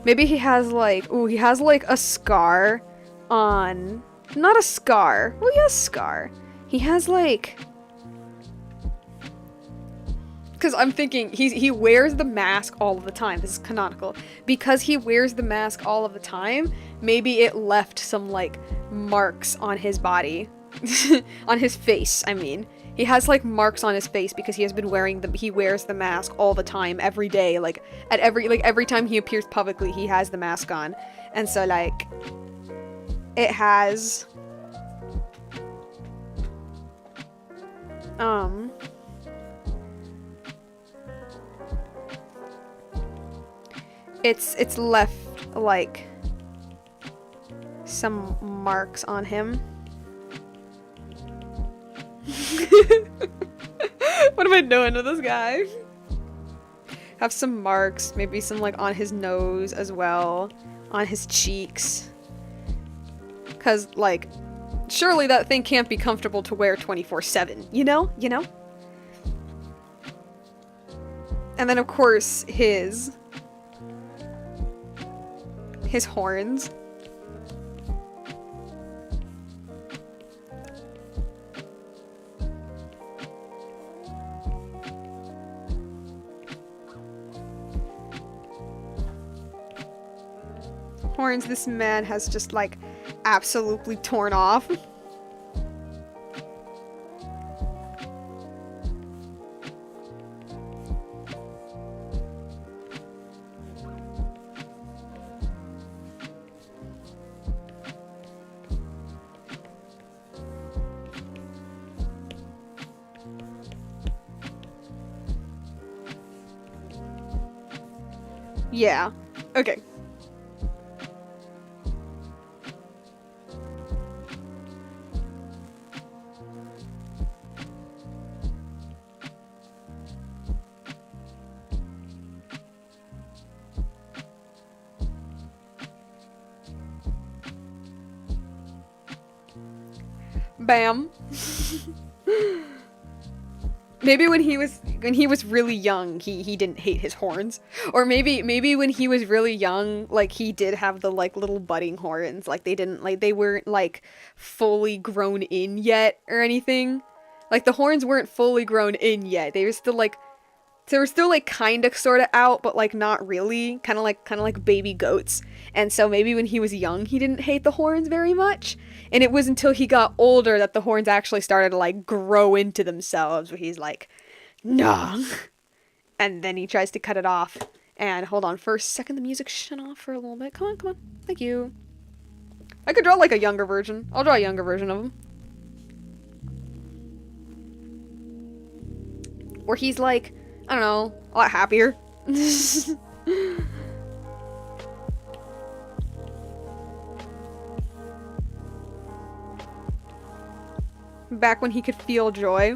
Maybe he has, like... Ooh, he has, like, a scar on... Not a scar. Well, he has a scar. He has, like... Because I'm thinking, he wears the mask all of the time. This is canonical. Because he wears the mask all of the time, maybe it left some, like, marks on his body. On his face, I mean. He has, like, marks on his face because he has been he wears the mask all the time, every day. Like, every time he appears publicly, he has the mask on. And so, like, it has... It's left, like, some marks on him. What am I doing to this guy? Have some marks, maybe some, like, on his nose as well. On his cheeks. Because, like, surely that thing can't be comfortable to wear 24/7, you know? You know? And then, of course, his horns. Horns this man has just, like, absolutely torn off. Yeah. Okay. Bam. Maybe when he was really young, he didn't hate his horns. Or maybe when he was really young, like, he did have the, like, little budding horns. Like, they weren't, like, fully grown in yet or anything. Like, the horns weren't fully grown in yet. They were still, like, So we're still like kind of sort of out, but like not really. Kind of like baby goats. And so maybe when he was young, he didn't hate the horns very much. And it was until he got older that the horns actually started to like grow into themselves, where he's like, nah. And then he tries to cut it off. And hold on for a second, the music shut off for a little bit. Come on, come on. Thank you. I could draw like a younger version. I'll draw a younger version of him. Where he's like, I don't know, a lot happier. Back when he could feel joy.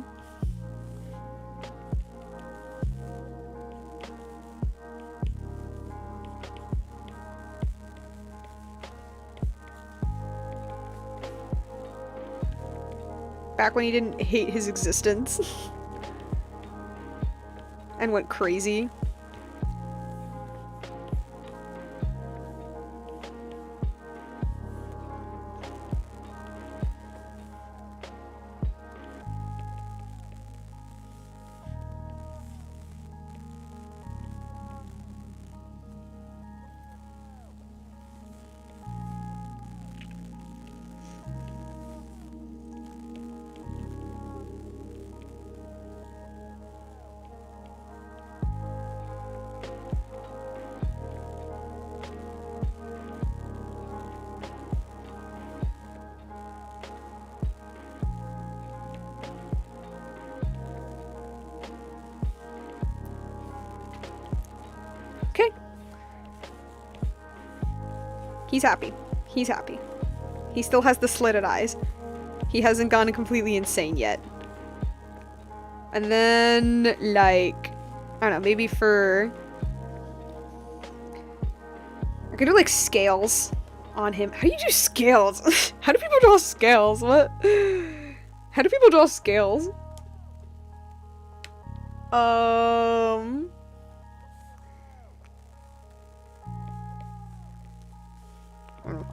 Back when he didn't hate his existence. And went crazy. Okay. He's happy. He's happy. He still has the slitted eyes. He hasn't gone completely insane yet. And then, like, I don't know, maybe for... I could do, like, scales on him. How do you do scales? How do people draw scales? What? How do people draw scales?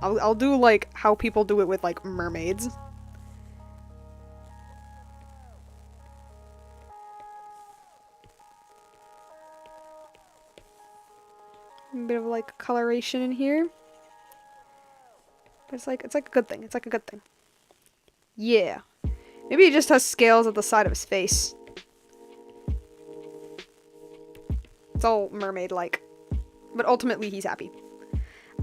I'll do, like, how people do it with, like, mermaids. A bit of, like, coloration in here. But it's like a good thing. It's like a good thing. Yeah. Maybe he just has scales at the side of his face. It's all mermaid-like. But ultimately, he's happy.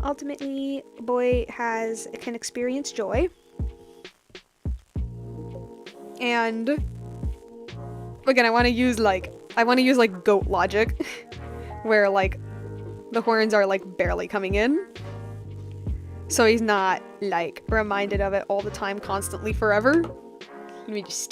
Ultimately, boy can experience joy. And again, I want to use like goat logic where like the horns are like barely coming in. So he's not like reminded of it all the time, constantly, forever. Let me just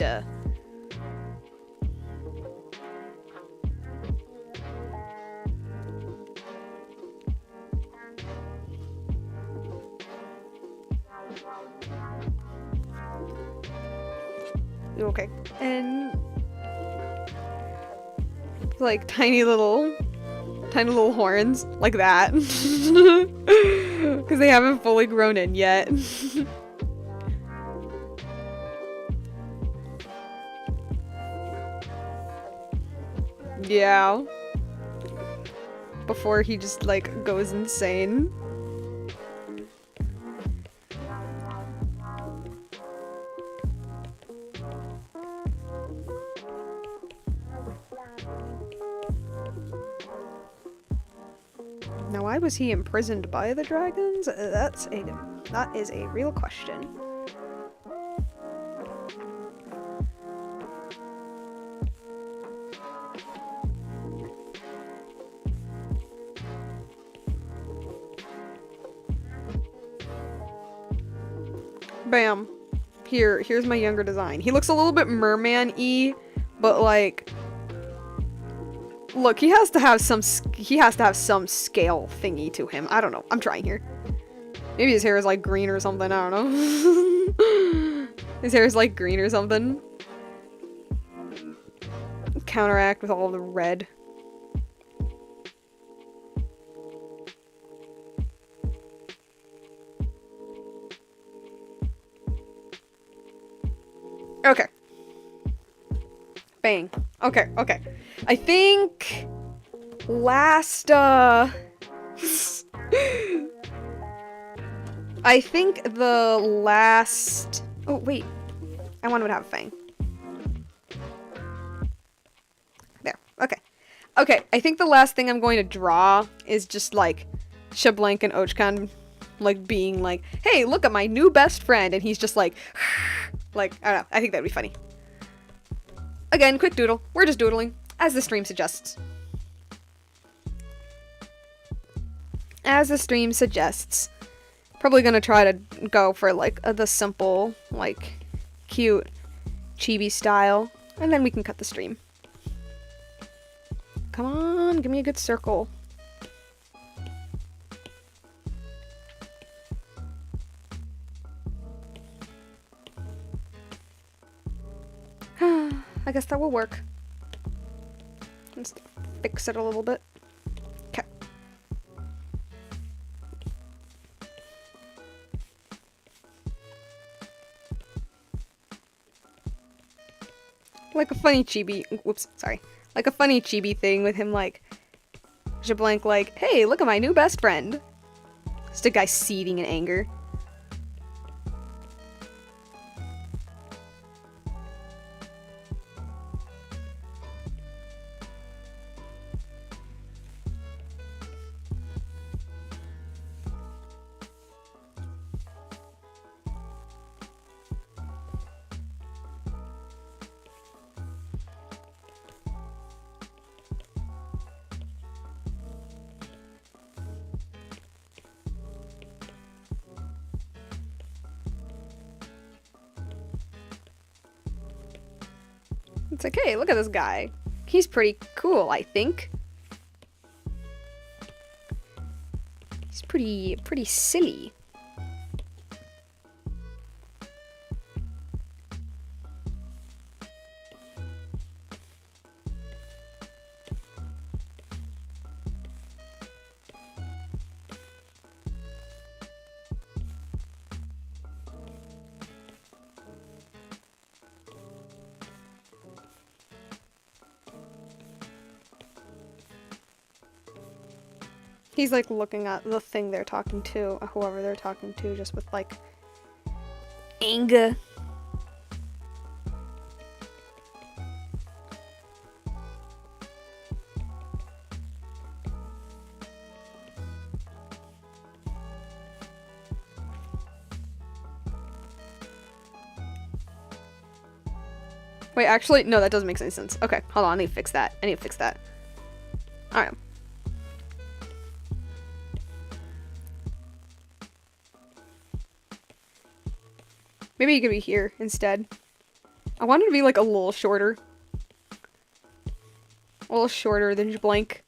okay. And like tiny little horns like that. Because they haven't fully grown in yet. Yeah. Before he just like goes insane. Now, why was he imprisoned by the dragons? That is a real question. Bam. Here's my younger design. He looks a little bit merman-y, but like, look, he has to have some scale thingy to him. I don't know. I'm trying here. Maybe his hair is like green or something. I don't know. His hair is like green or something. Counteract with all the red. Okay. Bang. Okay, okay. I think last, I think the last... Oh, wait. I want him to have a fang. There. Okay. Okay, I think the last thing I'm going to draw is just, like, Shablank and Ochkan, like, being like, hey, look at my new best friend, and he's just like, like, I don't know. I think that'd be funny. Again, quick doodle. We're just doodling, as the stream suggests. As the stream suggests. Probably gonna try to go for, like, the simple, like, cute, chibi style. And then we can cut the stream. Come on, give me a good circle. I guess that will work. Let's fix it a little bit. Okay. Like a funny chibi, whoops, sorry. Like a funny chibi thing with him like, Jablank like, hey, look at my new best friend. Just a guy seething in anger. It's like, hey, look at this guy. He's pretty cool, I think. He's pretty silly. He's like looking at the thing they're talking to, whoever they're talking to, just with like anger. Wait, actually, no, that doesn't make any sense. Okay, hold on, I need to fix that. I need to fix that. Alright. Maybe he could be here instead. I want him to be like a little shorter. A little shorter than blank.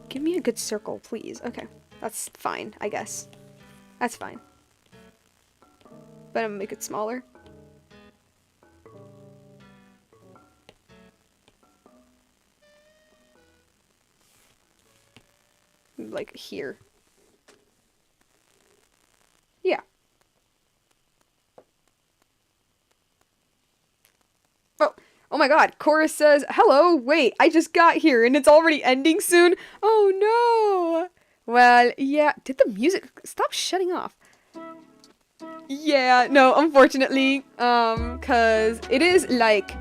Give me a good circle, please. Okay. That's fine, I guess. That's fine. But I'm gonna make it smaller. Like here. Yeah. Oh my god, Chorus says, hello, wait, I just got here and it's already ending soon? Oh no! Well, yeah, did the music stop shutting off? Yeah, no, unfortunately, cause it is like,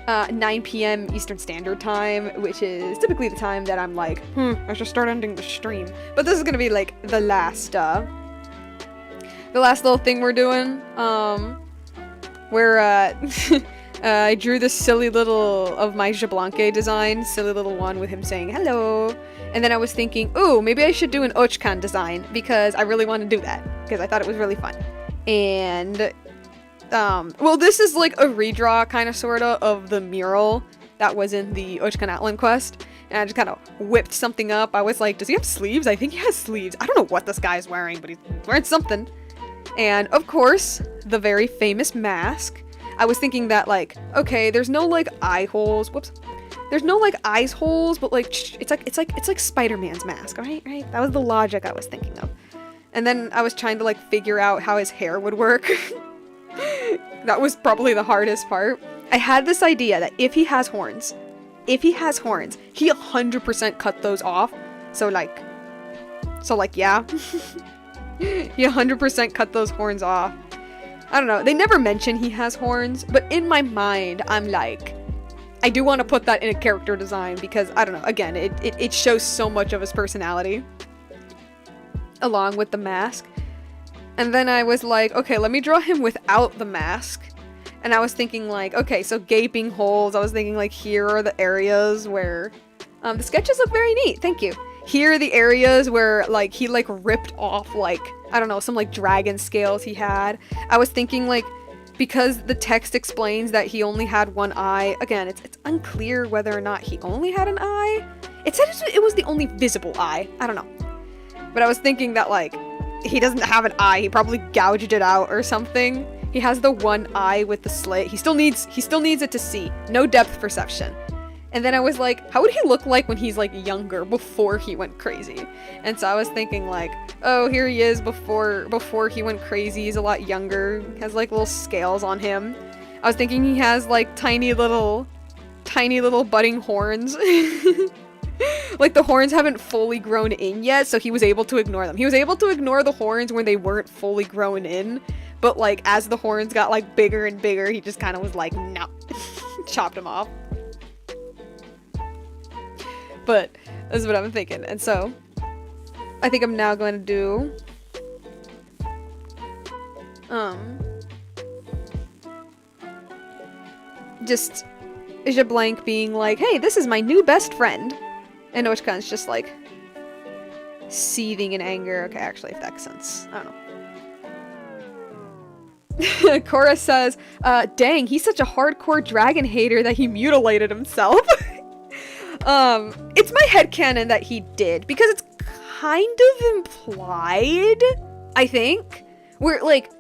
9 p.m. Eastern Standard Time, which is typically the time that I'm like, I should start ending the stream. But this is gonna be like the last little thing we're doing, where, I drew this silly little of my Jablanque design, silly little one with him saying hello, and then I was thinking, ooh, maybe I should do an Ochkan design, because I really want to do that, because I thought it was really fun. And, well, this is like a redraw, kind of, sorta, of the mural that was in the Ochkan Outland quest, and I just kind of whipped something up. I was like, does he have sleeves? I think he has sleeves. I don't know what this guy's wearing, but he's wearing something. And, of course, the very famous mask. I was thinking that, like, okay, there's no, like, eye holes. Whoops. There's no, like, eyes holes, but, like, it's like Spider-Man's mask, right? Right? That was the logic I was thinking of. And then I was trying to, like, figure out how his hair would work. That was probably the hardest part. I had this idea that if he has horns, he 100% cut those off. So like, yeah. He 100% cut those horns off. I don't know. They never mention he has horns, but in my mind, I'm like, I do want to put that in a character design because, I don't know, again, it shows so much of his personality. Along with the mask. And then I was like, okay, let me draw him without the mask. And I was thinking like, okay, so gaping holes. I was thinking like, here are the areas where, the sketches look very neat. Thank you. Here are the areas where like he like ripped off like, I don't know, some like dragon scales he had. I was thinking like, because the text explains that he only had one eye. Again, it's unclear whether or not he only had an eye. It said it was the only visible eye. I don't know. But I was thinking that like, he doesn't have an eye. He probably gouged it out or something. He has the one eye with the slit. He still needs it to see. No depth perception. And then I was like, how would he look like when he's like younger, before he went crazy? And so I was thinking like, oh, here he is before he went crazy. He's a lot younger. He has like little scales on him. I was thinking he has like tiny little budding horns. Like the horns haven't fully grown in yet, so he was able to ignore them. He was able to ignore the horns when they weren't fully grown in, but like as the horns got like bigger and bigger, he just kind of was like, no. Chopped them off. But this is what I'm thinking. And so I think I'm now going to do just Isha Blank being like, hey, this is my new best friend. And Ochkan's just like seething in anger. Okay, actually, if that makes sense. I don't know. Cora says, dang, he's such a hardcore dragon hater that he mutilated himself. It's my headcanon that he did, because it's kind of implied, I think. Where, like,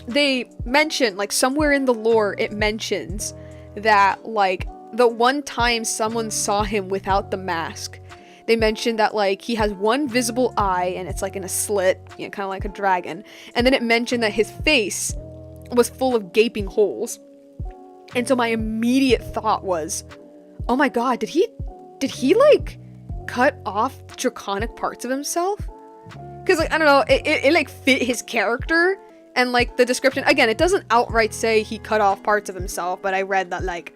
they mention, like, somewhere in the lore, it mentions that, like, the one time someone saw him without the mask, they mentioned that, like, he has one visible eye, and it's, like, in a slit, you know, kind of like a dragon. And then it mentioned that his face was full of gaping holes. And so my immediate thought was, oh my god, did he, like, cut off draconic parts of himself? Because, like, I don't know, it like, fit his character. And, like, the description, again, it doesn't outright say he cut off parts of himself, but I read that, like,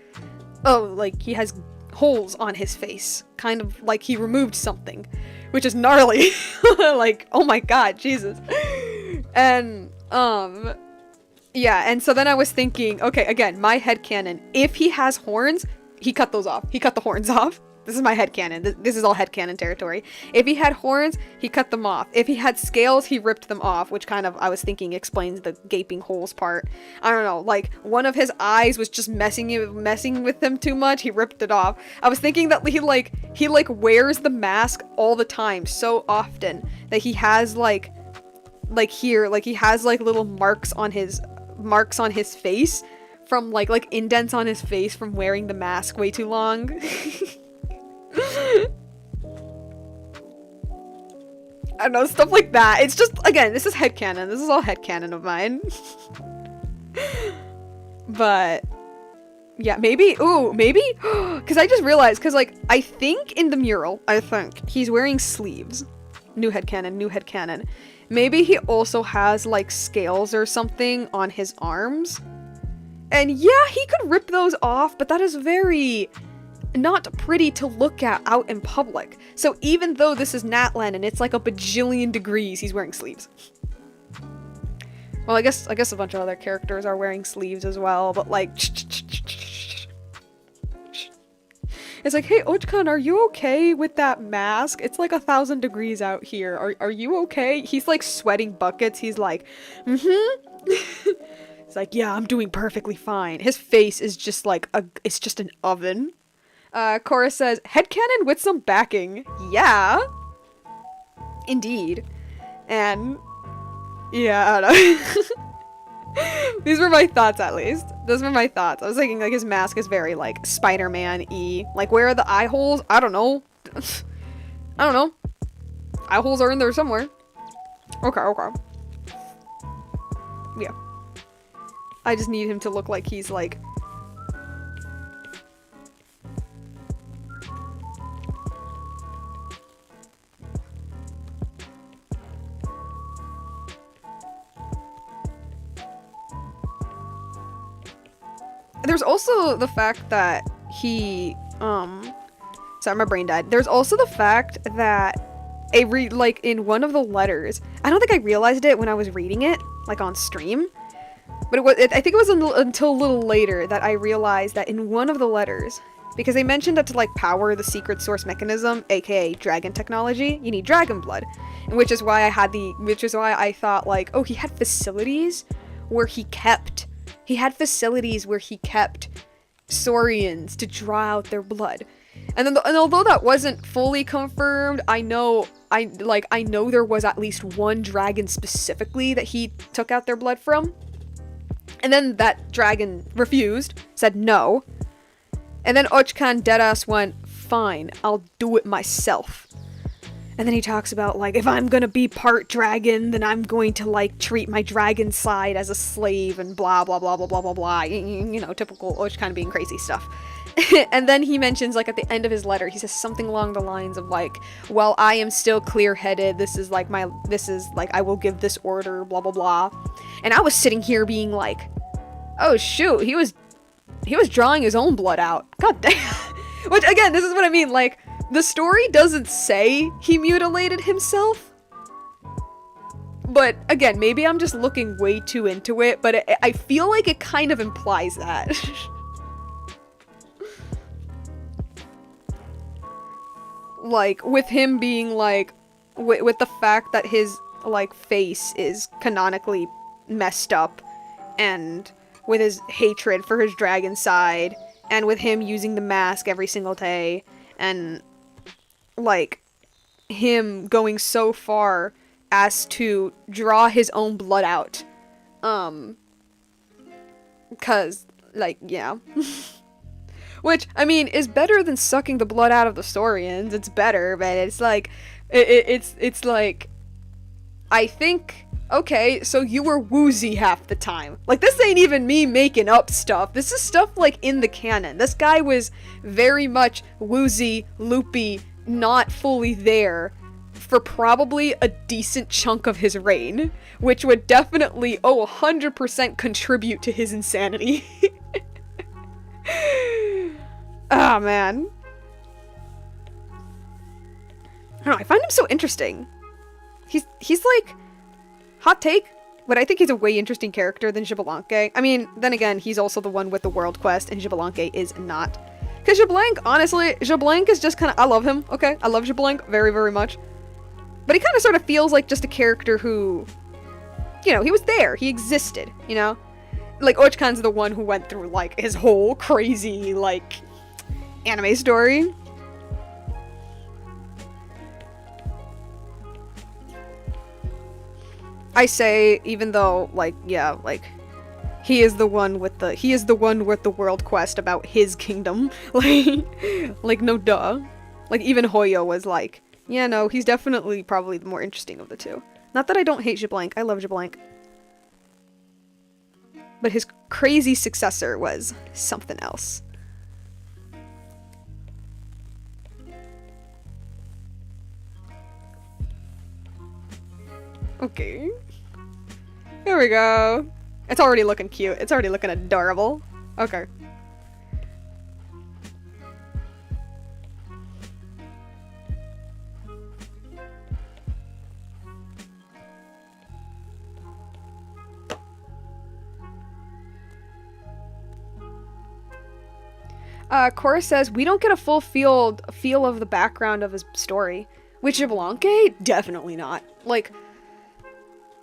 oh, like, he has holes on his face. Kind of like he removed something. Which is gnarly. Like, oh my god, Jesus. And, yeah, and so then I was thinking, okay, again, my headcanon, if he has horns, he cut those off. He cut the horns off. This is my headcanon. This is all headcanon territory. If he had horns, he cut them off. If he had scales, he ripped them off, which kind of, I was thinking, explains the gaping holes part. I don't know, like, one of his eyes was just messing with him too much, he ripped it off. I was thinking that he wears the mask all the time, so often, that he has, like here, like, he has, like, little marks on his face, from, like indents on his face from wearing the mask way too long. I don't know, stuff like that. It's just, again, this is headcanon. This is all headcanon of mine. But, yeah, maybe, because I just realized, because, like, I think in the mural, he's wearing sleeves. New headcanon. Maybe he also has, like, scales or something on his arms. And yeah, he could rip those off, but that is very not pretty to look at out in public. So even though this is Natlan and it's like a bajillion degrees, he's wearing sleeves. Well, I guess a bunch of other characters are wearing sleeves as well, but like, it's like, hey, Ochkan, are you okay with that mask? It's like 1,000 degrees out here. Are you okay? He's like sweating buckets. He's like, It's like, yeah, I'm doing perfectly fine. His face is just like it's just an oven. Cora says, headcanon with some backing. Yeah. Indeed. And yeah, I don't know. These were my thoughts, at least. Those were my thoughts. I was thinking, like, his mask is very, like, Spider-Man-y. Like, where are the eye holes? I don't know. I don't know. Eye holes are in there somewhere. Okay. Yeah. I just need him to look like he's like... There's also the fact that he, sorry, my brain died. There's also the fact that like, in one of the letters, I don't think I realized it when I was reading it, like, on stream, but I think it was until a little later that I realized that in one of the letters, because they mentioned that to, like, power the secret source mechanism, aka dragon technology, you need dragon blood, and which is why I thought, like, oh, he had facilities where he kept Saurians to draw out their blood. And although that wasn't fully confirmed, I know there was at least one dragon specifically that he took out their blood from. And then that dragon refused, said no. And then Ochkan deadass went, fine, I'll do it myself. And then he talks about, like, if I'm gonna be part dragon, then I'm going to, like, treat my dragon side as a slave and blah, blah, blah, blah, blah, blah, blah. You know, typical Ochkan being crazy stuff. And then he mentions, like, at the end of his letter, he says something along the lines of, like, well, I am still clear-headed, this is, like, I will give this order, blah, blah, blah. And I was sitting here being like, oh, shoot, he was drawing his own blood out. God damn. Which, again, this is what I mean, like, the story doesn't say he mutilated himself. But, again, maybe I'm just looking way too into it, but I feel like it kind of implies that. Like, with him being, like, with the fact that his, like, face is canonically messed up, and with his hatred for his dragon side, and with him using the mask every single day, and, like, him going so far as to draw his own blood out. 'Cause, like, yeah. Which, I mean, is better than sucking the blood out of the Saurians. It's better, but it's like, it's like, I think, okay, so you were woozy half the time. Like, this ain't even me making up stuff. This is stuff, like, in the canon. This guy was very much woozy, loopy, not fully there for probably a decent chunk of his reign, which would definitely, 100% contribute to his insanity. Ah, man. I don't know, I find him so interesting. He's like, hot take, but I think he's a way interesting character than Xbalanque. I mean, then again, he's also the one with the world quest, and Xbalanque is not. Because Xbalanque, honestly, Xbalanque is just kind of, I love him, okay? I love Xbalanque very, very much. But he kind of sort of feels like just a character who, you know, he was there, he existed, you know? Like, Ochkan's the one who went through, like, his whole crazy, like, anime story. I say, even though, like, yeah, like, he is the one with the world quest about his kingdom. Like, no duh. Like, even Hoyo was like, yeah, no, he's definitely probably the more interesting of the two. Not that I don't hate Xbalanque, I love Xbalanque. But his crazy successor was something else. Okay. Here we go. It's already looking cute. It's already looking adorable. Okay. Cora says, we don't get a full feel of the background of his story. With Xbalanque? Definitely not. Like,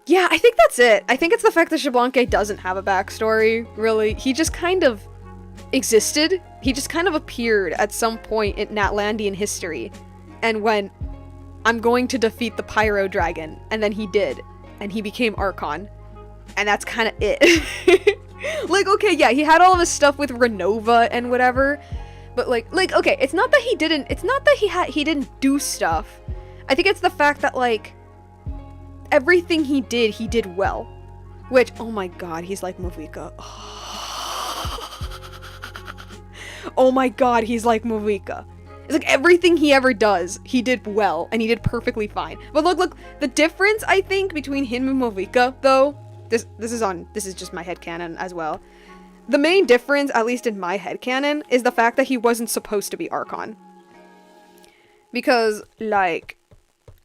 yeah, I think that's it. I think it's the fact that Xbalanque doesn't have a backstory, really. He just kind of existed. He just kind of appeared at some point in Natlandian history and went, I'm going to defeat the Pyro Dragon. And then he did. And he became Archon. And that's kind of it. Like, okay, yeah, he had all of his stuff with Renova and whatever, but like, okay, it's not that he didn't do stuff. I think it's the fact that, like, everything he did well. Which, oh my god, he's like Movika. Oh my god, he's like Movika. It's like everything he ever does, he did well, and he did perfectly fine. But look, the difference, I think, between him and Movika, though, this is just my headcanon as well. The main difference, at least in my headcanon, is the fact that he wasn't supposed to be Archon. Because, like,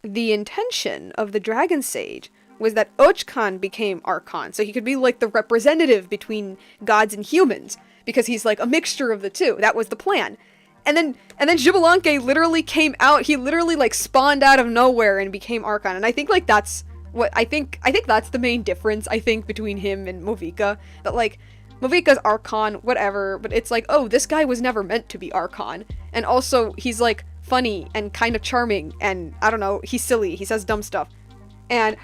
the intention of the Dragon Sage was that Ochkan became Archon, so he could be, like, the representative between gods and humans, because he's, like, a mixture of the two. That was the plan. And then Xbalanque literally came out, he literally, like, spawned out of nowhere and became Archon, and I think, like, that's what, I think that's the main difference, I think, between him and Movika. That, like, Movika's Archon, whatever, but it's like, oh, this guy was never meant to be Archon. And also, he's, like, funny and kind of charming, and, I don't know, he's silly, he says dumb stuff. And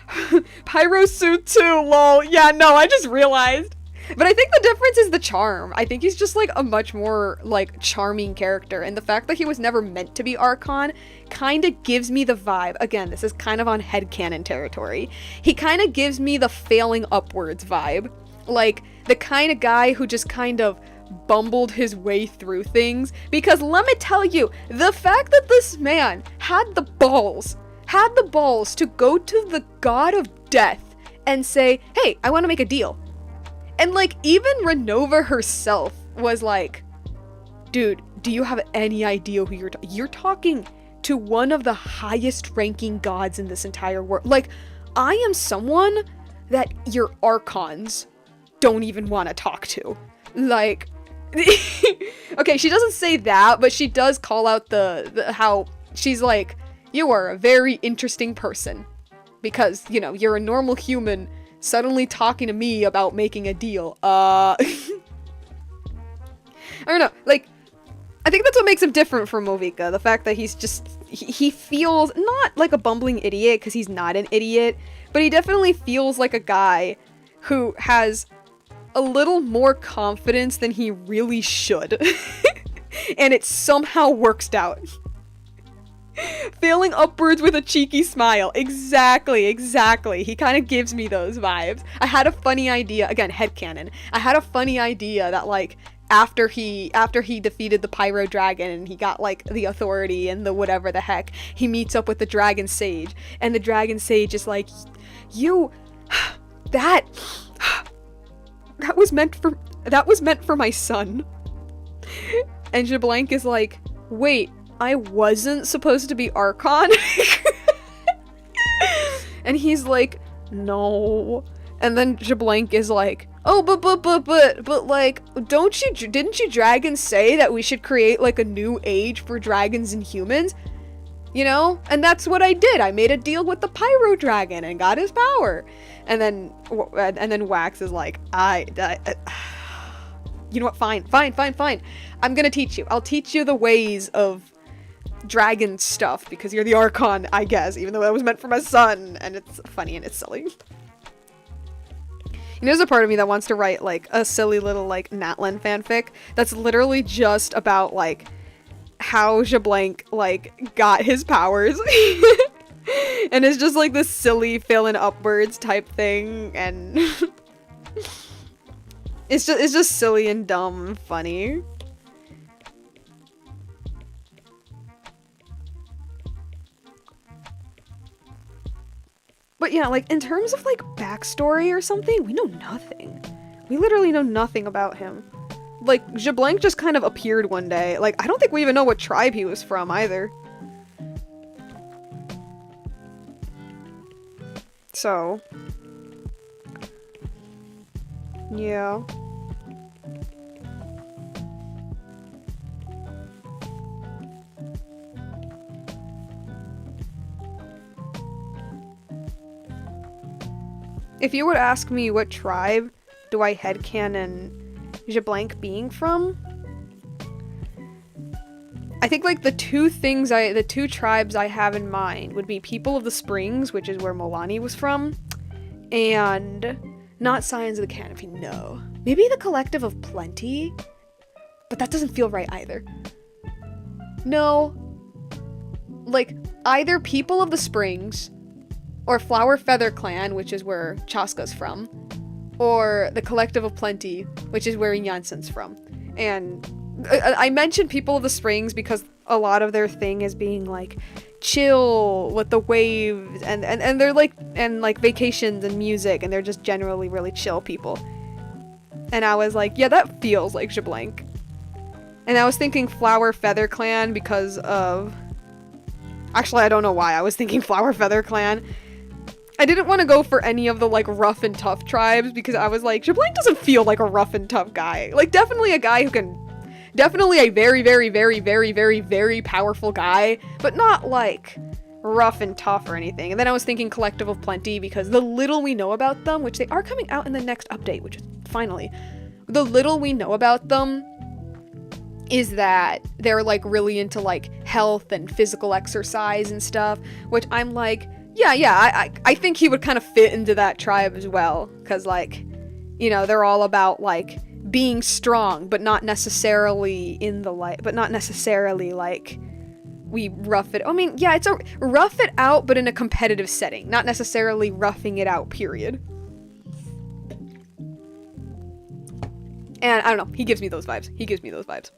Pyro suit too, lol. Yeah, no, I just realized. But I think the difference is the charm. I think he's just, like, a much more, like, charming character. And the fact that he was never meant to be Archon kind of gives me the vibe. Again, this is kind of on headcanon territory. He kind of gives me the failing upwards vibe. Like, the kind of guy who just kind of bumbled his way through things. Because let me tell you, the fact that this man had the balls to go to the god of death and say, hey, I want to make a deal. And, like, even Renova herself was like, dude, do you have any idea who you're talking to one of the highest ranking gods in this entire world. Like, I am someone that your Archons don't even want to talk to. Like, okay, she doesn't say that, but she does call out the how she's like, you are a very interesting person. Because, you know, you're a normal human suddenly talking to me about making a deal. I don't know, like, I think that's what makes him different from Movika. The fact that he's just, he feels not like a bumbling idiot, because he's not an idiot, but he definitely feels like a guy who has a little more confidence than he really should. And it somehow works out. Failing upwards with a cheeky smile. Exactly. He kind of gives me those vibes. I had a funny idea, again, headcanon. I had a funny idea that, like, after he defeated the Pyro Dragon and he got, like, the authority and the whatever the heck, he meets up with the Dragon Sage, and the Dragon Sage is like, that was meant for my son. And Xbalanque is like, wait, I wasn't supposed to be Archon? And he's like, no. And then Xbalanque is like, oh, but like, didn't you dragons say that we should create, like, a new age for dragons and humans? You know? And that's what I did. I made a deal with the Pyro Dragon and got his power. And then Wax is like, you know what, fine. I'm gonna teach you. I'll teach you the ways of dragon stuff, because you're the Archon, I guess, even though that was meant for my son. And it's funny and it's silly. You know, there's a part of me that wants to write, like, a silly little, like, Natlan fanfic that's literally just about, like, how Xbalanque, like, got his powers. And it's just, like, this silly failing upwards type thing, and it's just silly and dumb and funny. But yeah, like, in terms of, like, backstory or something, we know nothing. We literally know nothing about him. Like, Xbalanque just kind of appeared one day. Like, I don't think we even know what tribe he was from either. So, yeah. If you would ask me what tribe do I headcanon Xbalanque being from, I think, like, the two tribes I have in mind would be People of the Springs, which is where Milani was from, and not Scions of the Canopy, no. Maybe the Collective of Plenty, but that doesn't feel right either. No. Like, either People of the Springs, or Flower Feather Clan, which is where Chaska's from, or the Collective of Plenty, which is where Jansen's from. And I mentioned People of the Springs because a lot of their thing is being like chill with the waves and they're like, and like vacations and music, and they're just generally really chill people. And I was like, yeah, that feels like Xeblank. And I was thinking Flower Feather Clan because of... Actually, I don't know why I was thinking Flower Feather Clan. I didn't want to go for any of the, like, rough and tough tribes because I was like, Xeblank doesn't feel like a rough and tough guy. Like, definitely a guy who can... Definitely a very, very, very, very, very, very powerful guy, but not, like, rough and tough or anything. And then I was thinking Collective of Plenty because the little we know about them, which they are coming out in the next update, which is finally... The little we know about them is that they're like really into like health and physical exercise and stuff, which I'm like, yeah, I think he would kind of fit into that tribe as well, because like, you know, they're all about like being strong, but not necessarily in the light, but not necessarily like we rough it. I mean, yeah, it's a rough it out, but in a competitive setting, not necessarily roughing it out, period. And I don't know, he gives me those vibes. He gives me those vibes.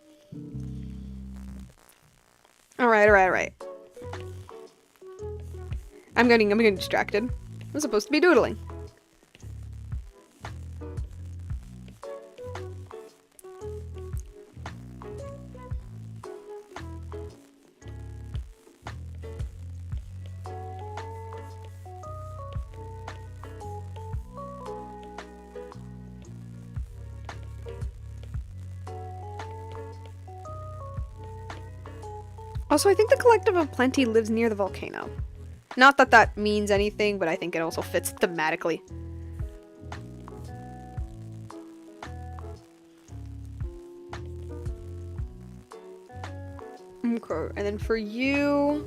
Alright. I'm getting distracted. I'm supposed to be doodling. Also, I think the Collective of Plenty lives near the volcano. Not that that means anything, but I think it also fits thematically. Okay, and then for you...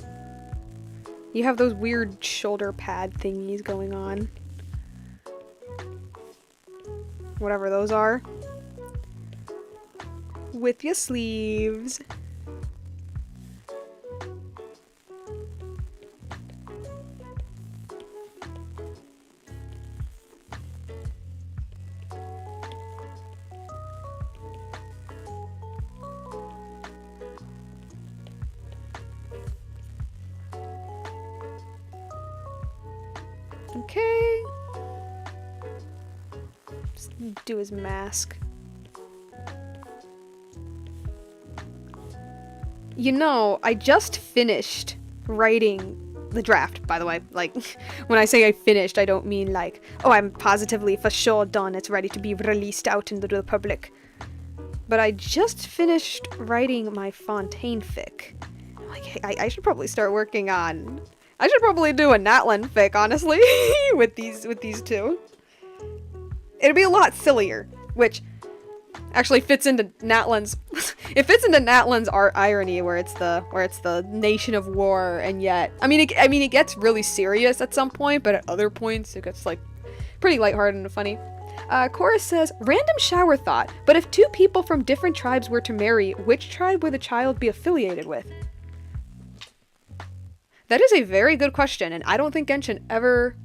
You have those weird shoulder pad thingies going on. Whatever those are. With your sleeves. Okay. Just do his mask. You know, I just finished writing the draft, by the way. Like, when I say I finished, I don't mean like, oh, I'm positively for sure done. It's ready to be released out into the public. But I just finished writing my Fontaine fic. Like, hey, I should probably start working on... I should probably do a Natlan fic, honestly, with these two. It'd be a lot sillier, which actually fits into Natlan's. It fits into Natlan's art irony, where it's the nation of war, and yet, I mean, it gets really serious at some point, but at other points it gets like pretty lighthearted and funny. Chorus says, random shower thought, but if two people from different tribes were to marry, which tribe would the child be affiliated with? That is a very good question, and I don't think Genshin ever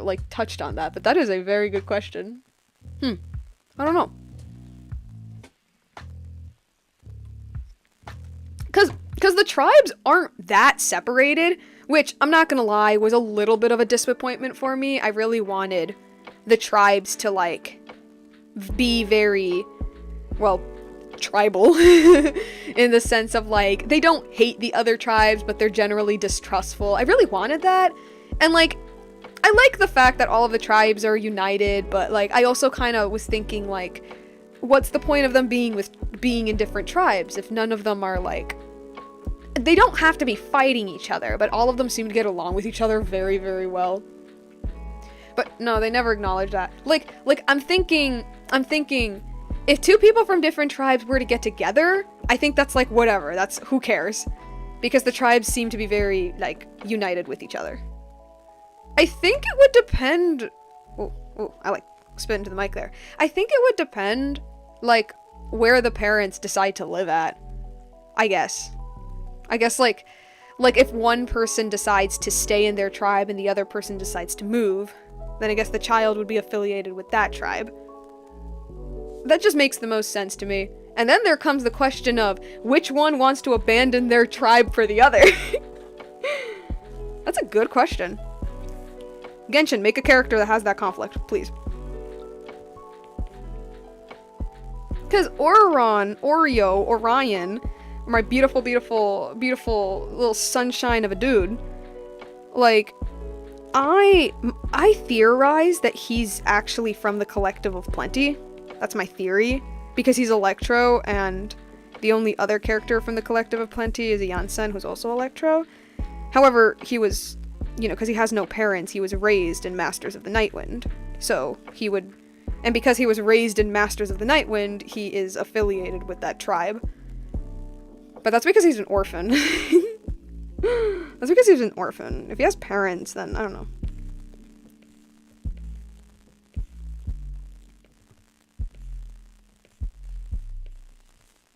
like touched on that, but that is a very good question. I don't know. Cause the tribes aren't that separated, which I'm not gonna lie was a little bit of a disappointment for me. I really wanted the tribes to like be very, well, tribal in the sense of like they don't hate the other tribes, but they're generally distrustful. I really wanted that, and like I like the fact that all of the tribes are united, but like I also kind of was thinking like, what's the point of them being in different tribes if none of them are like, they don't have to be fighting each other, but all of them seem to get along with each other very, very well. But no, they never acknowledge that. Like I'm thinking if two people from different tribes were to get together, I think that's like whatever, that's who cares, because the tribes seem to be very like united with each other. I think it would depend. Oh, I like spit into the mic there. I think it would depend like where the parents decide to live at. I guess like Like, if one person decides to stay in their tribe and the other person decides to move, then I guess the child would be affiliated with that tribe. That just makes the most sense to me. And then there comes the question of which one wants to abandon their tribe for the other. That's a good question. Genshin, make a character that has that conflict, please. Because Orion, my beautiful, beautiful, beautiful little sunshine of a dude, like, I theorize that he's actually from the Collective of Plenty. That's my theory. Because he's Electro, and the only other character from the Collective of Plenty is Janssen, who's also Electro. However, he was, you know, because he has no parents, he was raised in Masters of the Nightwind. So, he would... And because he was raised in Masters of the Nightwind, he is affiliated with that tribe. But that's because he's an orphan. That's because he's an orphan. If he has parents, then I don't know.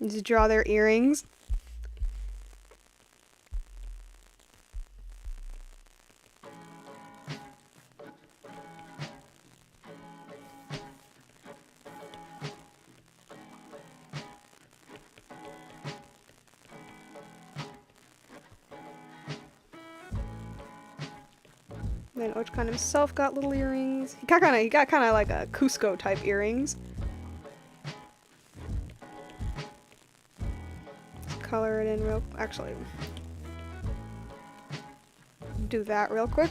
Just draw their earrings. Then Ochkan himself got little earrings. He got kind of like a Cusco type earrings. Color it in real... Actually, do that real quick.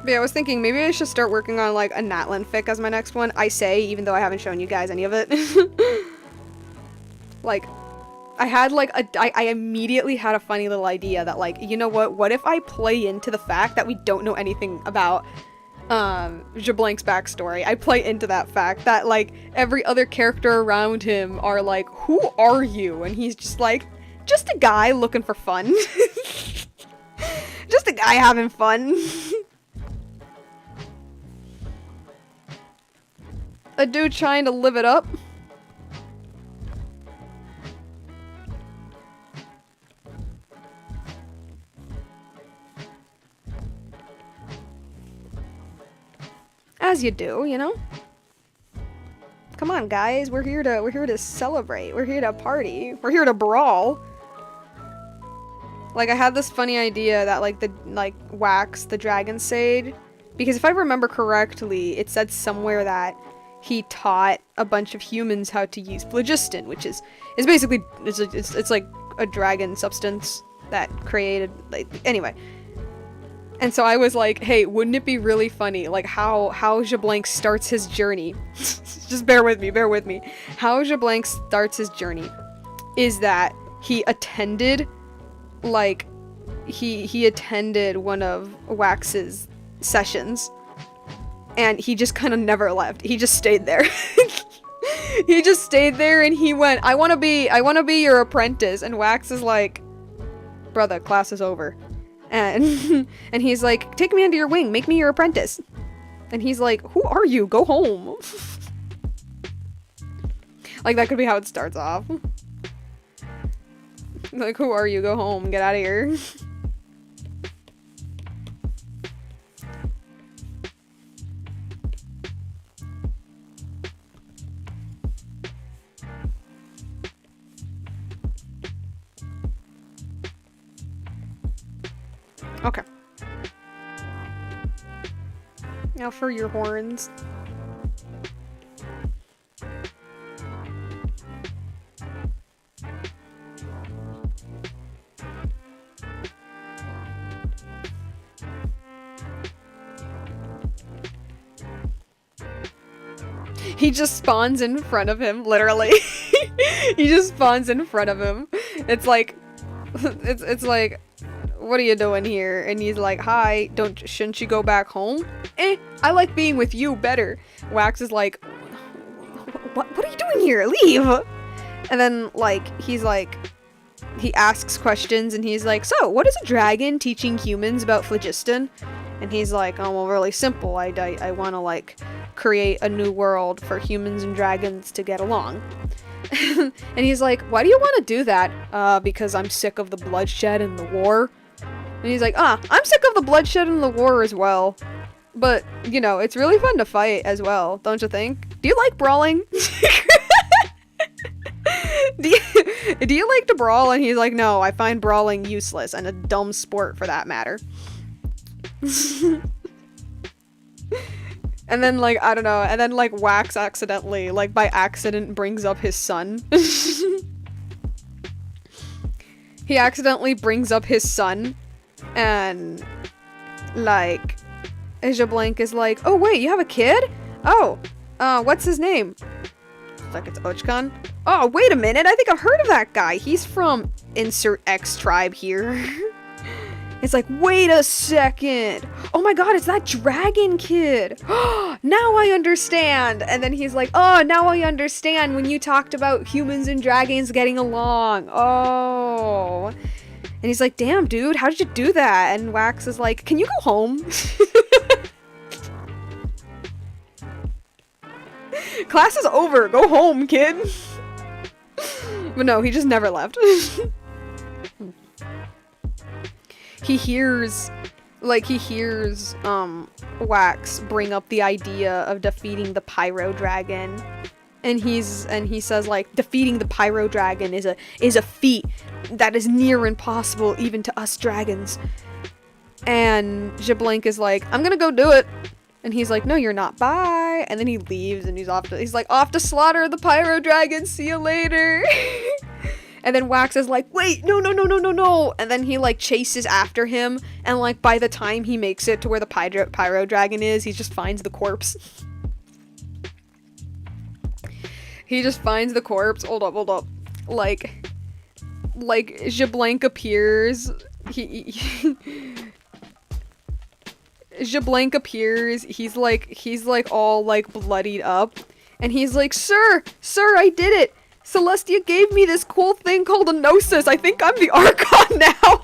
But yeah, I was thinking maybe I should start working on like a Natlan fic as my next one. I say, even though I haven't shown you guys any of it. Like, I had like I immediately had a funny little idea that like, you know what if I play into the fact that we don't know anything about Jablank's backstory. I play into that fact that like every other character around him are like, who are you? And he's just like, just a guy looking for fun. Just a guy having fun. A dude trying to live it up. As you do, you know? Come on, guys, we're here to celebrate. We're here to party. We're here to brawl. Like, I had this funny idea that like Wax, the dragon sage, because if I remember correctly, it said somewhere that he taught a bunch of humans how to use phlogiston, which is basically it's like a dragon substance that created, like, anyway. And so I was like, hey, wouldn't it be really funny, like, how Jablank starts his journey? Just bear with me. How Jablank starts his journey is that he attended, like, he attended one of Wax's sessions, and he just kind of never left. He just stayed there. He just stayed there, and he went, I wanna be your apprentice. And Wax is like, brother, class is over. And and he's like, take me under your wing, make me your apprentice. And he's like, who are you? Go home. Like, that could be how it starts off. Like, who are you? Go home, get out of here. Okay. Now for your horns. He just spawns in front of him, literally. He just spawns in front of him. It's like, it's like, what are you doing here? And he's like, hi, shouldn't you go back home? I like being with you better. Wax is like, what are you doing here? Leave! And then, like, he's like, he asks questions, and he's like, so, what is a dragon teaching humans about phlogiston? And he's like, oh, well, really simple. I want to, like, create a new world for humans and dragons to get along. And he's like, why do you want to do that? Because I'm sick of the bloodshed and the war. And he's like, I'm sick of the bloodshed and the war as well. But, you know, it's really fun to fight as well, don't you think? Do you like brawling? do you like to brawl? And he's like, no, I find brawling useless and a dumb sport for that matter. And then, like, I don't know, and then, like, Wax accidentally, like, by accident brings up his son. He accidentally brings up his son, and, like, Xeblank is like, oh, wait, you have a kid? Oh, what's his name? Like, it's Ochkan? Oh, wait a minute, I think I've heard of that guy. He's from insert X tribe here. It's like, wait a second. Oh my god, it's that dragon kid. Now I understand. And then he's like, oh, now I understand when you talked about humans and dragons getting along. Oh. And he's like, damn, dude, how did you do that? And Wax is like, can you go home? Class is over. Go home, kid. But no, he just never left. He hears Wax bring up the idea of defeating the Pyro Dragon. And he says, like, defeating the Pyro Dragon is a feat that is near impossible even to us dragons. And Xeblank is like, I'm gonna go do it. And he's like, no, you're not. Bye. And then he leaves and he's off to slaughter the Pyro Dragon. See you later. And then Wax is like, wait, no. And then he, like, chases after him. And, like, by the time he makes it to where the Pyro Dragon is, he just finds the corpse. He just finds the corpse. Hold up. Like Xeblank appears. Xeblank appears. He's like all, like, bloodied up. And he's like, Sir, I did it. Celestia gave me this cool thing called a Gnosis. I think I'm the Archon now.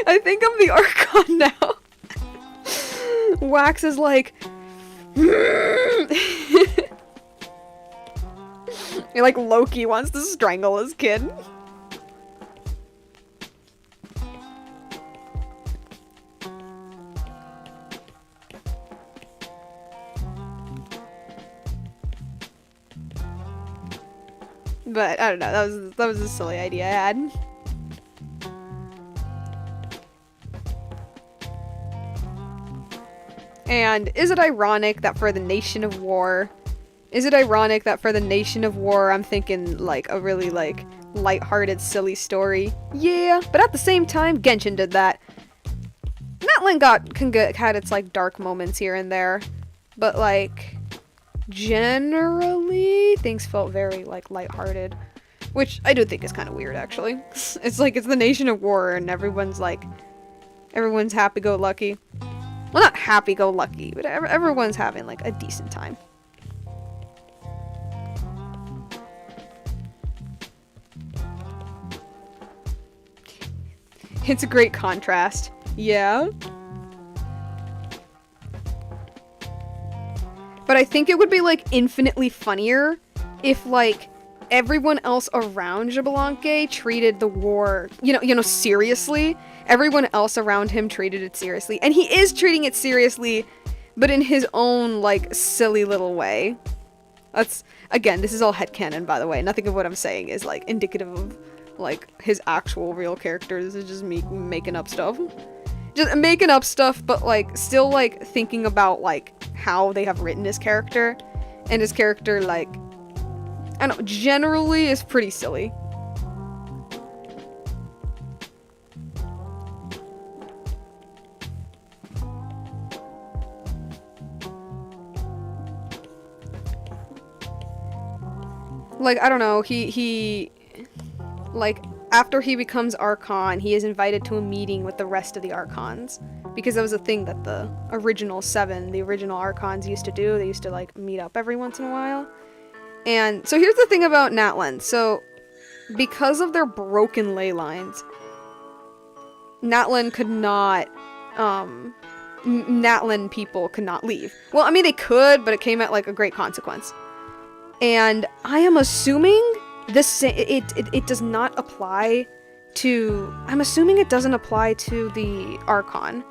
I think I'm the Archon now. Wax is like... like Loki wants to strangle his kid. But I don't know, that was a silly idea I had. And is it ironic that for the Nation of War I'm thinking, like, a really, like, lighthearted, silly story? Yeah, but at the same time, Genshin did that. Natlan had its, like, dark moments here and there, but, like, generally, things felt very, like, lighthearted, which I do think is kind of weird, actually. It's like, it's the Nation of War, and everyone's happy-go-lucky. Well, not happy-go-lucky, but everyone's having, like, a decent time. It's a great contrast. Yeah. But I think it would be, like, infinitely funnier if, like, everyone else around Xbalanque treated the war, you know, seriously. Everyone else around him treated it seriously. And he is treating it seriously, but in his own, like, silly little way. That's, again, this is all headcanon, by the way. Nothing of what I'm saying is, like, indicative of, like, his actual real character. This is just me making up stuff. Just making up stuff, but, like, still, like, thinking about, like, how they have written his character. And his character, like, I don't know, generally is pretty silly. Like, I don't know, he like, after he becomes Archon, he is invited to a meeting with the rest of the Archons. Because that was a thing that the original Archons used to do. They used to, like, meet up every once in a while. And so here's the thing about Natlan. So because of their broken ley lines, Natlan could not, Natlan people could not leave. Well, I mean, they could, but it came at, like, a great consequence. And I am assuming this, it does not apply to, I'm assuming it doesn't apply to the Archon.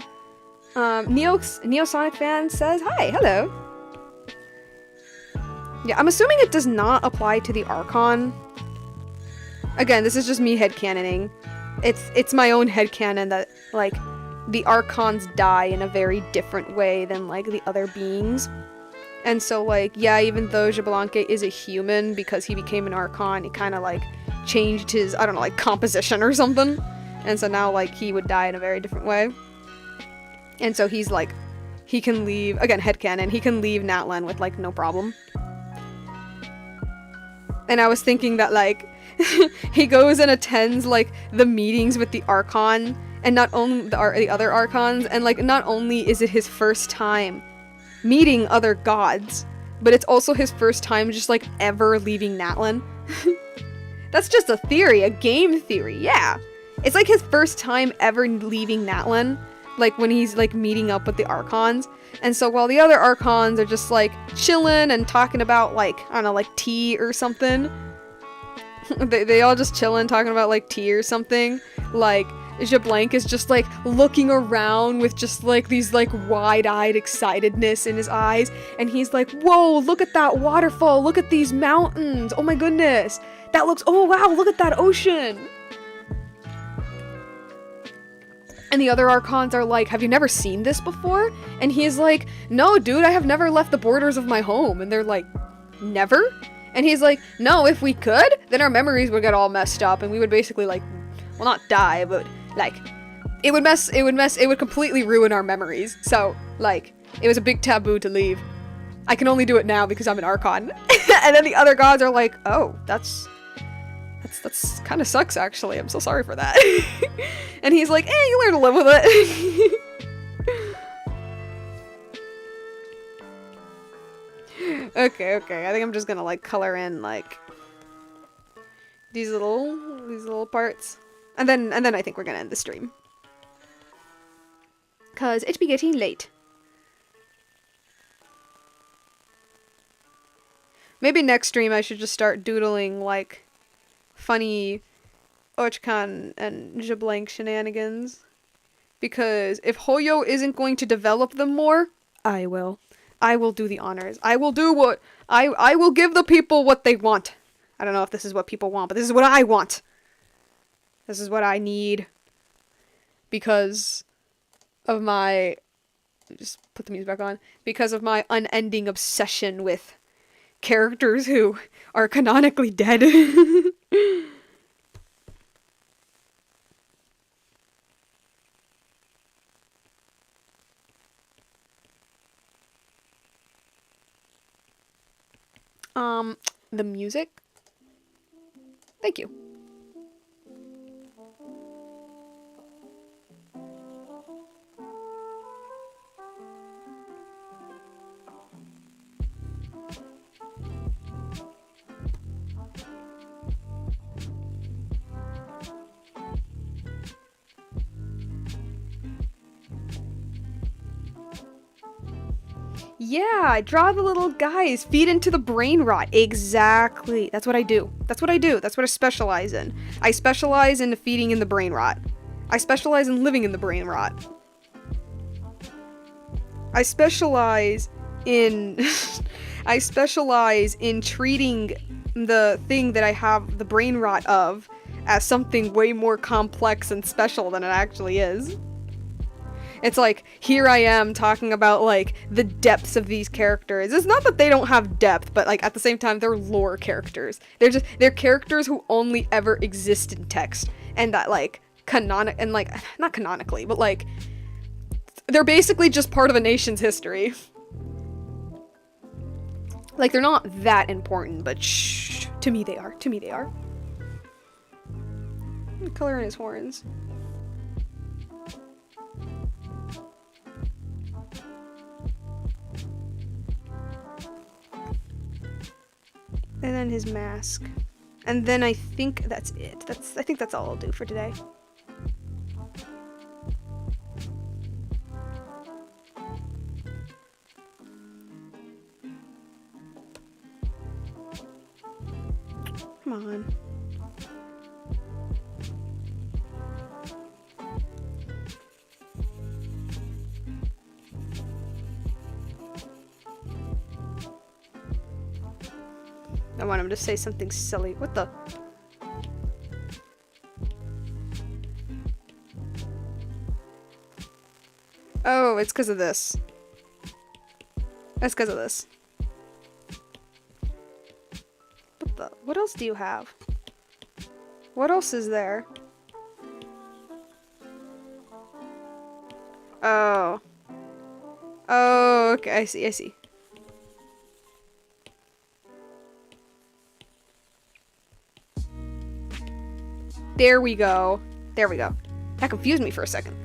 Neosonic fan says, hi, hello. Yeah, I'm assuming it does not apply to the Archon. Again, this is just me headcanoning. It's my own headcanon that, like, the Archons die in a very different way than, like, the other beings. And so, like, yeah, even though Xbalanque is a human, because he became an Archon, he kind of, like, changed his, I don't know, like, composition or something. And so now, like, he would die in a very different way. And so he's, like, he can leave, again, headcanon, he can leave Natlan with, like, no problem. And I was thinking that, like, he goes and attends, like, the meetings with the Archon, and not only the other Archons, and, like, not only is it his first time meeting other gods, but it's also his first time just, like, ever leaving Natlan. That's just a theory, a game theory, yeah. It's, like, his first time ever leaving Natlan, like, when he's, like, meeting up with the Archons. And so while the other Archons are just, like, chilling and talking about, like, I don't know, like, tea or something, they all just chilling, talking about, like, tea or something, like, Xbalanque is just, like, looking around with just, like, these, like, wide-eyed excitedness in his eyes, and he's like, whoa, look at that waterfall, look at these mountains, oh my goodness, that looks, oh wow, look at that ocean. And the other Archons are like, have you never seen this before? And he's like, no, dude, I have never left the borders of my home. And they're like, never? And he's like, no, if we could, then our memories would get all messed up, and we would basically, like, well, not die, but, like, it would completely ruin our memories. So, like, it was a big taboo to leave. I can only do it now because I'm an Archon. And then the other gods are like, oh, that's kind of sucks, actually. I'm so sorry for that. And he's like, you learn to live with it. Okay, I think I'm just gonna, like, color in, like, these little parts. And then I think we're gonna end the stream. 'Cause it be getting late. Maybe next stream I should just start doodling, like, funny Ochkan and Xbalanque shenanigans. Because if Hoyo isn't going to develop them more, I will. I will do the honors. I will do what... I will give the people what they want. I don't know if this is what people want, but this is what I want. This is what I need. Because of my... Just put the music back on. Because of my unending obsession with characters who are canonically dead. The music? Thank you. Yeah, draw the little guys, feed into the brain rot. Exactly. That's what I do. That's what I do. That's what I specialize in. I specialize in feeding in the brain rot. I specialize in living in the brain rot. I specialize in... I specialize in treating the thing that I have the brain rot of as something way more complex and special than it actually is. It's like, here I am talking about, like, the depths of these characters. It's not that they don't have depth, but, like, at the same time, they're lore characters. They're characters who only ever exist in text. And that, like, not canonically, but, like, they're basically just part of a nation's history. Like, they're not that important, but shh, to me they are. To me they are. Color in his horns. And then his mask. And then I think that's it. I think that's all I'll do for today. Come on. I want him to say something silly. What the? Oh, it's because of this. That's because of this. What the? What else do you have? What else is there? Oh. Oh, okay. I see. I see. There we go. There we go. That confused me for a second.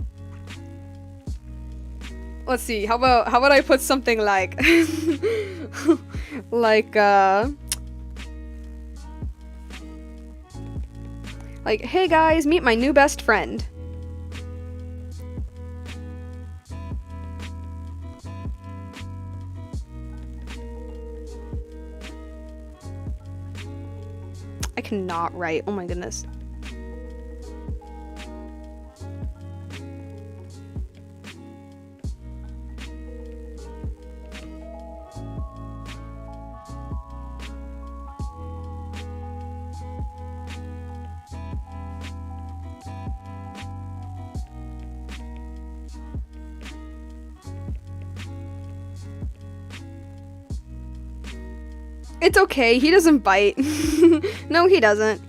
Let's see. How about I put something like like hey guys, meet my new best friend. I cannot write. Oh my goodness. It's okay, he doesn't bite. No, he doesn't.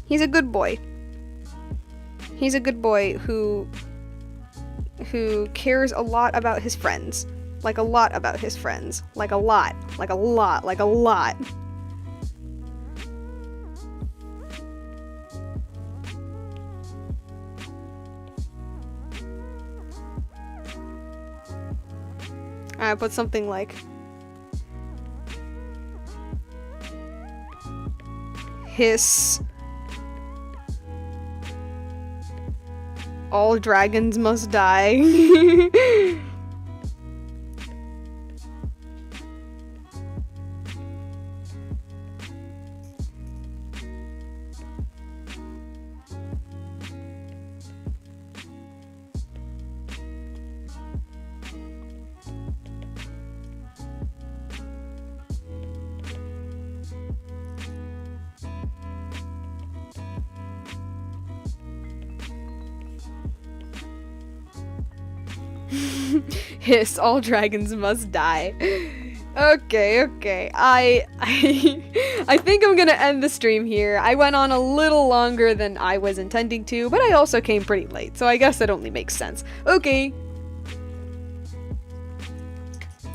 He's a good boy. He's a good boy who cares a lot about his friends. Like a lot about his friends. Like a lot. Like a lot. Like a lot. I put something like hiss. All dragons must die. Hiss, all dragons must die. Okay. I think I'm gonna end the stream here. I went on a little longer than I was intending to, but I also came pretty late, so I guess that only makes sense. Okay.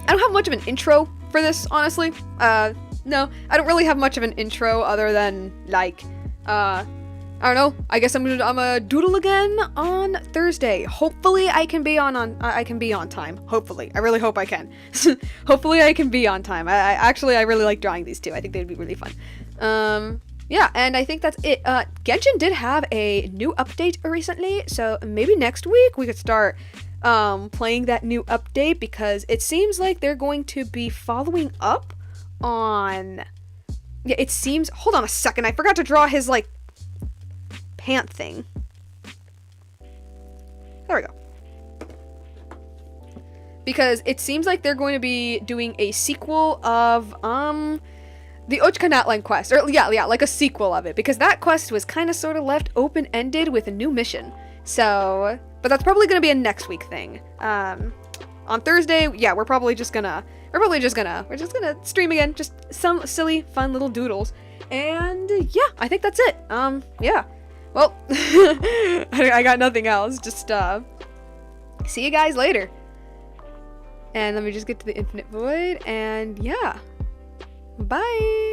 I don't have much of an intro for this, honestly. No, I don't really have much of an intro other than, like, I don't know. I guess I'm gonna doodle again on Thursday. Hopefully I can be on time. Hopefully. I really hope I can. Hopefully I can be on time. I really like drawing these two. I think they'd be really fun. Yeah, and I think that's it. Genshin did have a new update recently, so maybe next week we could start playing that new update, because it seems like they're going to be following up on... Yeah, it seems... Hold on a second, I forgot to draw his, like, pant thing. There we go. Because it seems like they're going to be doing a sequel of, the Ochkanatlan quest. Or, yeah, like a sequel of it. Because that quest was kind of sort of left open-ended with a new mission. So... But that's probably going to be a next week thing. On Thursday, yeah, we're just gonna stream again. Just some silly, fun little doodles. And, yeah, I think that's it. Yeah. Well, I got nothing else. Just, see you guys later. And let me just get to the infinite void. And, yeah. Bye.